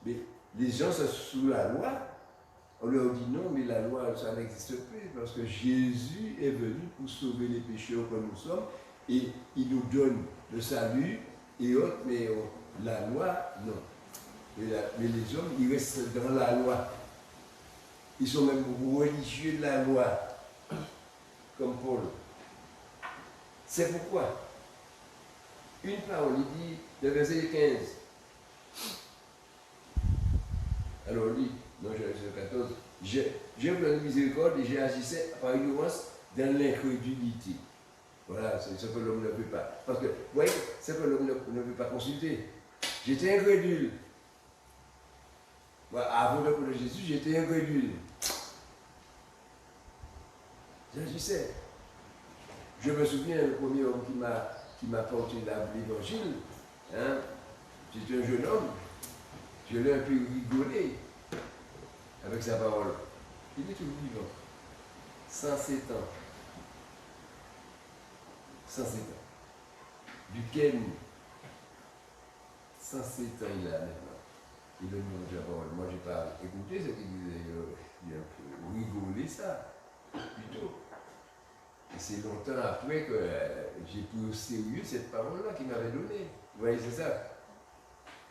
Mais les gens sont sous la loi, on leur dit non, mais la loi, ça n'existe plus, parce que Jésus est venu pour sauver les pécheurs que nous sommes, et il nous donne le salut et autres, mais la loi, non. Mais les hommes, ils restent dans la loi. Ils sont même religieux de la loi, comme Paul. C'est pourquoi une parole, il dit, le verset 15. Alors lui, non, verset 14, j'ai obtenu miséricorde et j'ai agissé par ignorance dans l'incrédulité. Voilà, c'est ce que l'homme ne peut pas. Parce que, vous voyez, c'est ce que l'homme ne peut pas consulter. J'étais incrédule. Voilà, avant de connaître Jésus, j'étais incrédule. J'agissais. Je me souviens, le premier homme qui m'a porté l'évangile, hein, c'était un jeune homme. Je l'ai un peu rigolé avec sa parole. Il est toujours vivant. 107 ans. 107 ans. Duquel 107 ans il a maintenant. Il est venu de la parole. Moi, je n'ai pas écouté ce qu'il disait. Il a un peu rigolé ça, plutôt. Et c'est longtemps après que j'ai pris au sérieux cette parole-là qu'il m'avait donnée. Vous voyez, c'est ça.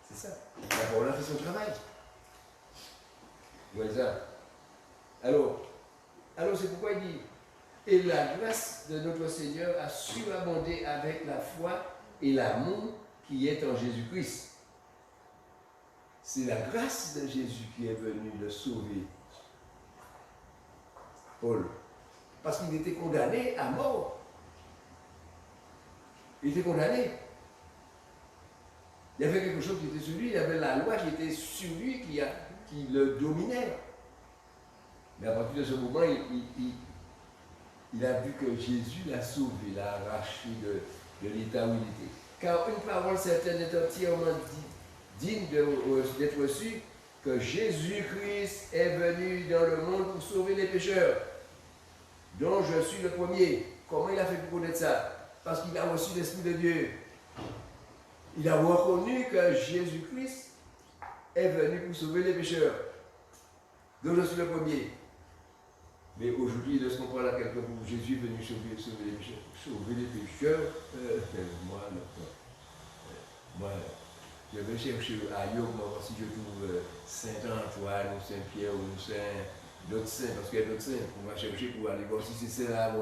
C'est ça. La parole a fait son travail. Vous voyez ça. Alors c'est pourquoi il dit, et la grâce de notre Seigneur a surabondé avec la foi et l'amour qui est en Jésus-Christ. C'est la grâce de Jésus qui est venue le sauver. Paul. Parce qu'il était condamné à mort. Il était condamné. Il y avait quelque chose qui était sur lui, il y avait la loi qui était sur lui, qui le dominait. Mais à partir de ce moment, il a vu que Jésus l'a sauvé, l'a arraché de l'état où il était. Car une parole certaine est entièrement digne d'être reçue, que Jésus-Christ est venu dans le monde pour sauver les pécheurs, dont je suis le premier. Comment il a fait pour connaître ça? Parce qu'il a reçu l'Esprit de Dieu. Il a reconnu que Jésus-Christ est venu pour sauver les pécheurs. Donc je suis le premier. Mais aujourd'hui, lorsqu'on parle à quelqu'un pour Jésus est venu sauver les pécheurs, moi, je vais chercher ailleurs pour voir si je trouve Saint-Antoine ou Saint-Pierre ou d'autres saints, parce qu'il y a d'autres saints. On va chercher pour aller voir si c'est cela,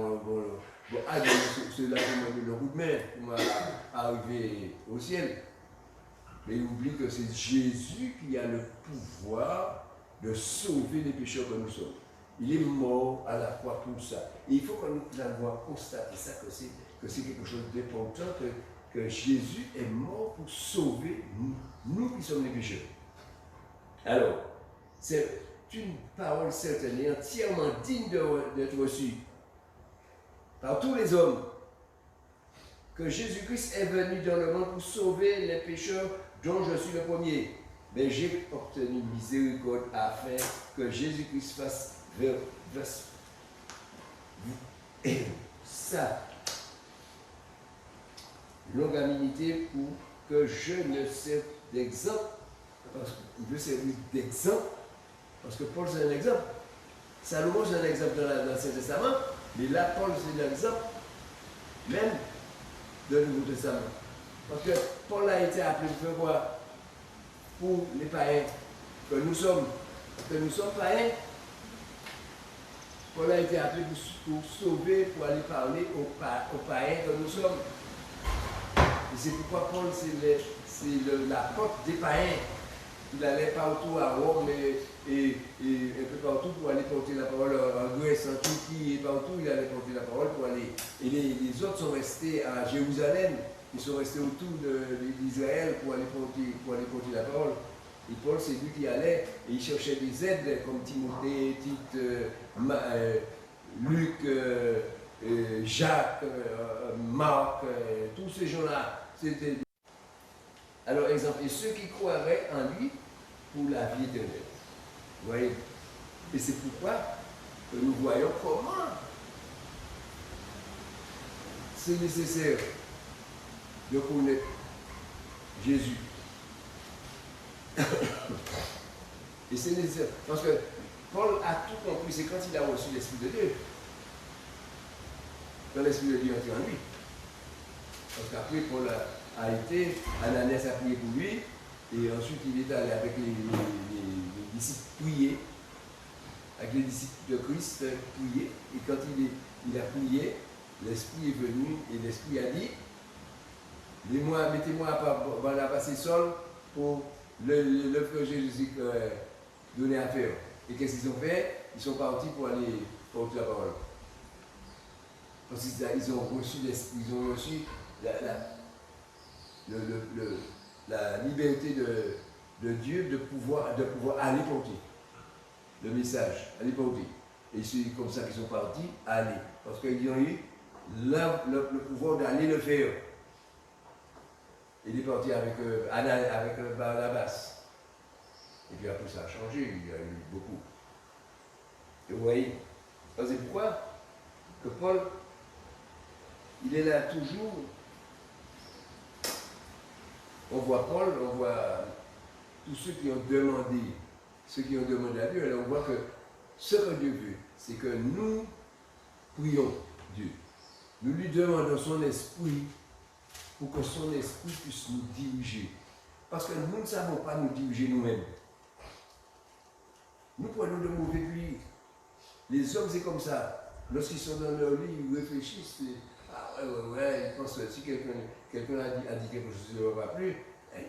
c'est là pour me donner le coup de main, pour m'arriver au ciel. Mais il oublie que c'est Jésus qui a le pouvoir de sauver les pécheurs que nous sommes. Il est mort à la croix pour ça. Et il faut que nous avons constaté ça, que c'est quelque chose d'important, que Jésus est mort pour sauver nous qui sommes les pécheurs. Alors, c'est une parole certaine et entièrement digne d'être reçue par tous les hommes, que Jésus-Christ est venu dans le monde pour sauver les pécheurs dont je suis le premier. Mais j'ai obtenu miséricorde afin que Jésus-Christ fasse sa longanimité pour que je ne serve d'exemple, parce qu'il veut servir d'exemple, parce que Paul c'est un exemple. Salomon c'est un exemple dans l'Ancien Testament, mais là Paul c'est un exemple même dans le Nouveau Testament. Parce que Paul a été appelé pour voir pour les païens que nous sommes païens. Paul a été appelé pour sauver, pour aller parler aux païens que nous sommes. Et c'est pourquoi Paul, c'est l'apôtre des païens. Il allait partout à Rome et un peu partout pour aller porter la parole en Grèce, en Turquie et partout. Il allait porter la parole pour aller. Et les autres sont restés à Jérusalem. Ils sont restés autour d'Israël pour aller porter la parole. Et Paul, c'est lui qui allait et il cherchait des aides comme Timothée, Tite, Luc, Jacques, Marc, tous ces gens-là. Alors, exemple, et ceux qui croiraient en lui pour la vie éternelle. Vous voyez? Et c'est pourquoi que nous voyons comment c'est nécessaire de connaître Jésus. Et c'est nécessaire. Parce que Paul a tout compris, c'est quand il a reçu l'Esprit de Dieu. Quand l'Esprit de Dieu est entré en lui. Parce qu'après, Paul a été, Ananias a prié pour lui, et ensuite il est allé avec les disciples prier, avec les disciples de Christ prier, et quand il a prié, l'Esprit est venu, et l'Esprit a dit, mettez-moi à Barnabas et Saul pour l'œuvre que Jésus a donné à faire. Et qu'est-ce qu'ils ont fait? Ils sont partis pour aller porter la parole. Parce qu'ils ont reçu l'Esprit, ils ont reçu la liberté de Dieu de pouvoir aller porter le message, aller porter. Et c'est comme ça qu'ils sont partis, aller. Parce qu'ils ont eu le pouvoir d'aller le faire. Il est parti avec Barnabas. Et puis après ça a changé, il y a eu beaucoup. Et vous voyez, c'est pourquoi que Paul, il est là toujours. On voit Paul, on voit tous ceux qui ont demandé à Dieu, alors on voit que ce que Dieu veut, c'est que nous prions Dieu. Nous lui demandons son esprit pour que son esprit puisse nous diriger. Parce que nous ne savons pas nous diriger nous-mêmes. Nous prenons de mauvais plis. Les hommes, c'est comme ça. Lorsqu'ils sont dans leur lit, ils réfléchissent. Ah ouais, ils pensent que si quelqu'un a dit quelque chose qui ne va pas plus,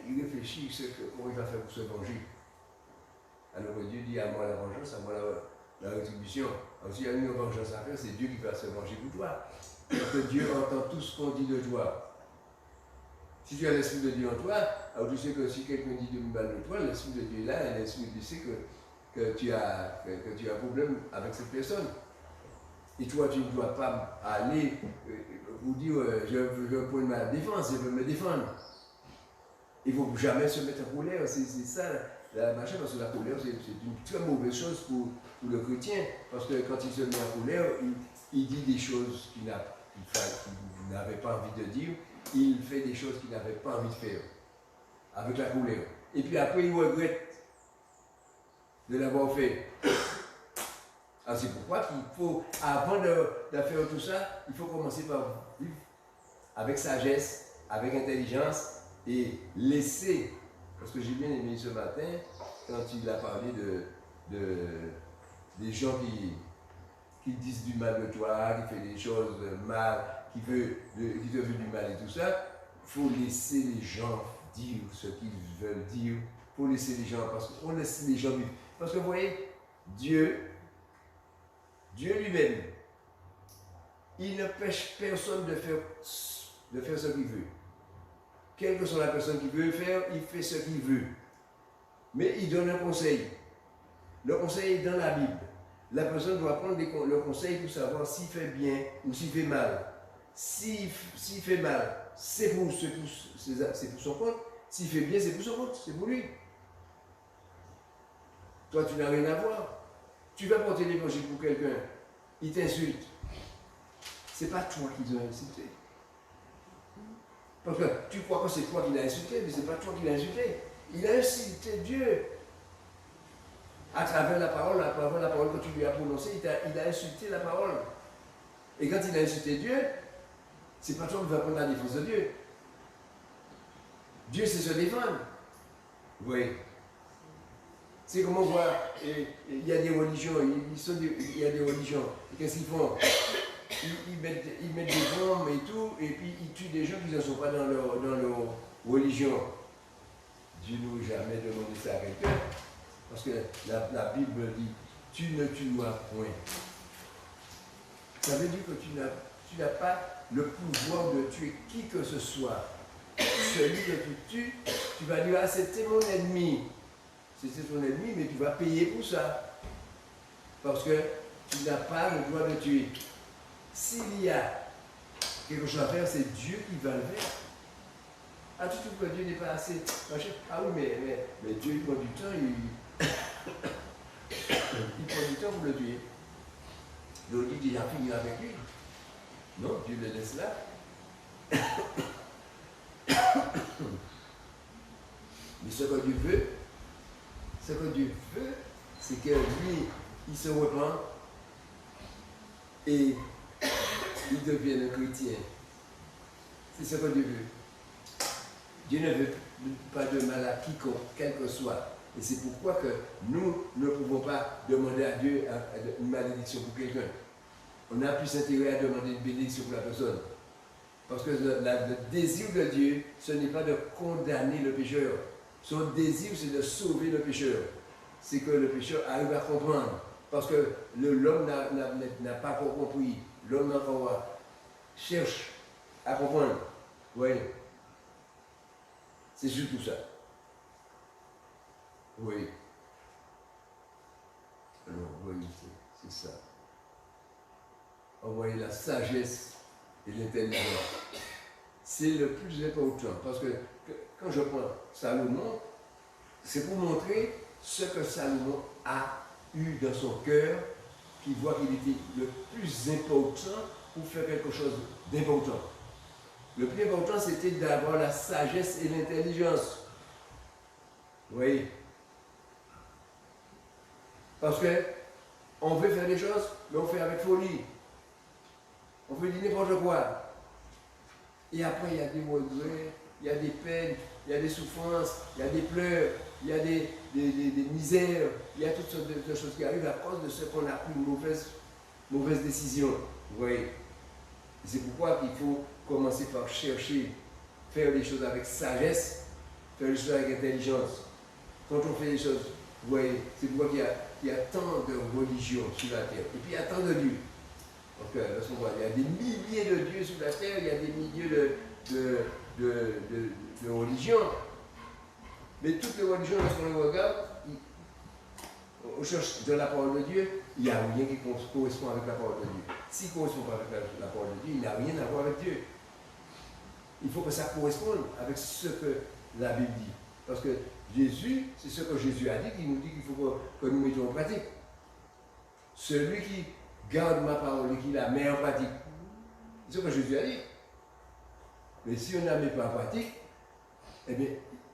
il réfléchit comment il va faire pour se venger. Alors Dieu dit à moi la vengeance, à moi la rétribution. Alors s'il y a une vengeance à faire, c'est Dieu qui va se venger pour toi. Parce que Dieu entend tout ce qu'on dit de toi. Si tu as l'Esprit de Dieu en toi, alors tu sais que si quelqu'un dit du mal de toi, l'Esprit de Dieu est là, et l'Esprit de Dieu sait que tu as un problème avec cette personne. Et toi, tu ne dois pas aller pour dire je veux prendre ma défense, je veux me défendre. Il ne faut jamais se mettre en colère, c'est ça la machin, parce que la colère c'est une très mauvaise chose pour le chrétien, parce que quand il se met en colère, il dit des choses qu'il n'avait pas envie de dire, il fait des choses qu'il n'avait pas envie de faire, avec la colère. Et puis après, il regrette de l'avoir fait. Alors c'est pourquoi qu'il faut, avant de faire tout ça, il faut commencer par vivre avec sagesse, avec intelligence et laisser. Parce que j'ai bien aimé ce matin, quand il a parlé des gens qui disent du mal de toi, qui font des choses mal, qui te veulent du mal et tout ça, il faut laisser les gens dire ce qu'ils veulent dire pour laisser les gens, parce qu'on laisse les gens vivre. Parce que vous voyez, Dieu lui-même, il ne pêche personne de faire ce qu'il veut. Quelle que soit la personne qui veut faire, il fait ce qu'il veut. Mais il donne un conseil. Le conseil est dans la Bible. La personne doit prendre le conseil pour savoir s'il fait bien ou s'il fait mal. S'il fait mal, c'est pour son compte. S'il fait bien, c'est pour son compte. C'est pour lui. Toi, tu n'as rien à voir. Tu vas porter l'évangile pour quelqu'un. Il t'insulte. C'est pas toi qui dois insulter. Parce que tu crois que c'est toi qui l'as insulté, mais c'est pas toi qui l'as insulté. Il a insulté Dieu. À travers la parole que tu lui as prononcée, il a insulté la parole. Et quand il a insulté Dieu, c'est pas toi qui vas prendre la défense de Dieu. Dieu, c'est se défendre. Oui. C'est comme on voit, il y a des religions, il y a des religions. Qu'est-ce qu'ils font? Ils mettent des bombes et tout, et puis ils tuent des gens qui ne sont pas dans leur religion. Dieu n'a jamais demandé ça à quelqu'un. Parce que la Bible dit, tu ne tueras point. Ça veut dire que tu n'as pas le pouvoir de tuer qui que ce soit. Celui que tu tues, tu vas dire, ah, c'était mon ennemi. C'était ton ennemi, mais tu vas payer pour ça. Parce que tu n'as pas le droit de tuer. S'il y a quelque chose à faire, c'est Dieu qui va le faire. Ah, tu trouves que Dieu n'est pas assez. Ah oui, mais Dieu il prend du temps, il prend du temps pour le tuer. Donc il dit, il a fini avec lui. Non, Dieu le laisse là. Mais ce que Dieu veut, c'est que lui, il se repent et il devienne un chrétien. C'est ce que Dieu veut. Dieu ne veut pas de mal à quiconque, quel que soit. Et c'est pourquoi que nous ne pouvons pas demander à Dieu une malédiction pour quelqu'un. On a plus intérêt à demander une bénédiction pour la personne. Parce que le désir de Dieu, ce n'est pas de condamner le pécheur. Son désir, c'est de sauver le pécheur. C'est que le pécheur arrive à comprendre. Parce que l'homme n'a pas encore compris. L'homme cherche à comprendre. Oui. C'est surtout ça. Oui. Alors, oui, c'est ça. Envoyer la sagesse et l'intelligence. C'est le plus important. Parce que quand je prends Salomon, c'est pour montrer ce que Salomon a eu dans son cœur, qui voit qu'il était le plus important pour faire quelque chose d'important. Le plus important, c'était d'avoir la sagesse et l'intelligence. Vous voyez? Parce que on veut faire des choses, mais on fait avec folie. On veut dire n'importe quoi. Et après, il y a des regrets, il y a des peines, il y a des souffrances, il y a des pleurs, il y a des misères, il y a toutes sortes de choses qui arrivent à cause de ce qu'on a pris une mauvaise décision. Vous voyez? C'est pourquoi il faut commencer par chercher, faire les choses avec sagesse, faire les choses avec intelligence. Quand on fait les choses, vous voyez, c'est pourquoi il y a tant de religions sur la terre. Et puis il y a tant de dieux. Donc, lorsqu'on voit, il y a des milliers de dieux sur la terre, il y a des milliers de religions. Mais toutes les religions, lorsqu'on les regarde, on cherche dans la parole de Dieu, il n'y a rien qui correspond avec la parole de Dieu. S'il ne correspond pas avec la parole de Dieu, il n'a rien à voir avec Dieu. Il faut que ça corresponde avec ce que la Bible dit. Parce que Jésus, c'est ce que Jésus a dit, qui nous dit qu'il faut que nous mettions en pratique. Celui qui garde ma parole et qui la met en pratique, c'est ce que Jésus a dit. Mais si on ne la met pas en pratique, eh bien,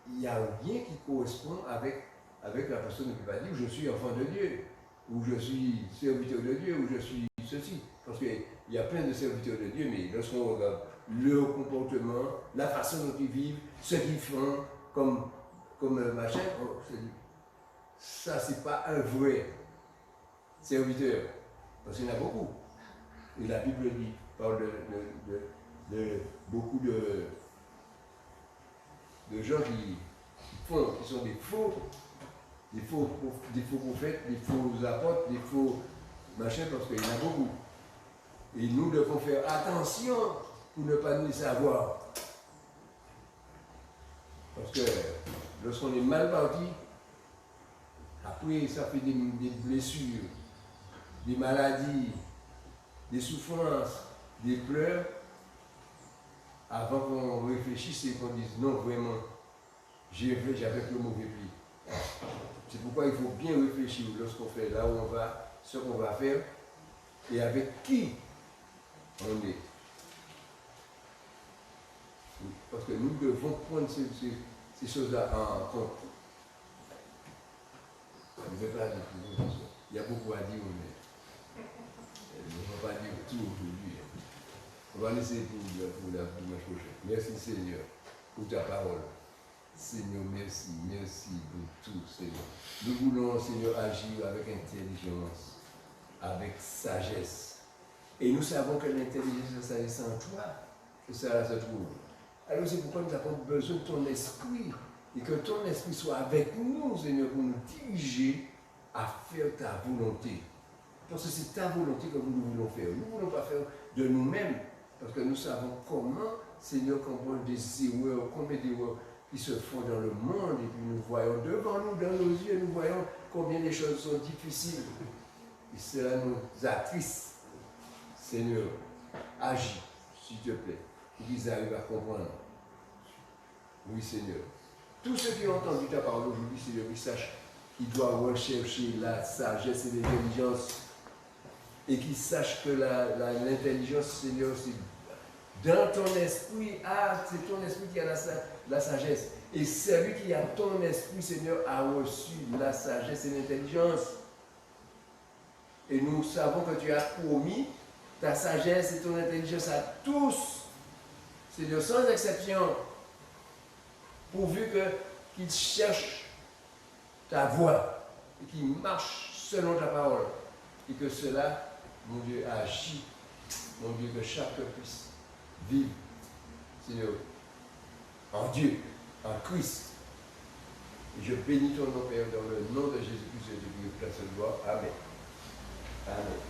il n'y a rien qui correspond avec la personne qui va dire je suis enfant de Dieu, ou je suis serviteur de Dieu, ou je suis ceci. Parce qu'il y a plein de serviteurs de Dieu, mais lorsqu'on regarde leur comportement, la façon dont ils vivent, ce qu'ils font, comme machin, on se dit, ça c'est pas un vrai serviteur. Parce qu'il y en a beaucoup. Et la Bible dit, parle de beaucoup de gens qui sont des faux prophètes, des faux apôtres, des faux machins, parce qu'il y en a beaucoup. Et nous devons faire attention pour ne pas nous laisser avoir. Parce que lorsqu'on est mal parti, après ça fait des blessures, des maladies, des souffrances, des pleurs, avant qu'on réfléchisse et qu'on dise non, vraiment, j'avais le mauvais pli. C'est pourquoi il faut bien réfléchir lorsqu'on fait là où on va, ce qu'on va faire et avec qui on est. Parce que nous devons prendre ces choses-là en compte. Je ne vais pas dire tout. Il y a beaucoup à dire, mais je ne vais pas dire tout aujourd'hui. On va laisser pour la dimanche prochaine. Merci Seigneur pour ta parole. Seigneur, merci pour tout, Seigneur. Nous voulons, Seigneur, agir avec intelligence, avec sagesse. Et nous savons que l'intelligence et la sagesse en toi, que ça se trouve. Alors c'est pourquoi nous avons besoin de ton esprit, et que ton esprit soit avec nous, Seigneur, pour nous diriger à faire ta volonté. Parce que c'est ta volonté que nous voulons faire. Nous ne voulons pas faire de nous-mêmes, parce que nous savons comment, Seigneur, comprendre des erreurs, combien d'erreurs qui se font dans le monde, et puis nous voyons devant nous, dans nos yeux, nous voyons combien les choses sont difficiles. Et cela nous attriste. Seigneur, agis, s'il te plaît, pour qu'ils arrivent à comprendre. Oui, Seigneur. Tous ceux qui ont entendu ta parole aujourd'hui, Seigneur, qu'ils sachent qu'ils doivent rechercher la sagesse et l'intelligence, et qu'ils sachent que l'intelligence, Seigneur, c'est dans ton esprit. Ah, c'est ton esprit qui a la sagesse. Et celui qui a ton esprit, Seigneur, a reçu la sagesse et l'intelligence. Et nous savons que tu as promis ta sagesse et ton intelligence à tous, Seigneur, sans exception, pourvu qu'ils cherchent ta voie et qu'ils marchent selon ta parole. Et que cela, mon Dieu, agit. Mon Dieu, que chacun puisse vivre, Seigneur, en Dieu, en Christ. Et je bénis ton nom, Père, dans le nom de Jésus-Christ, je te prie, place de gloire. Amen. Amen.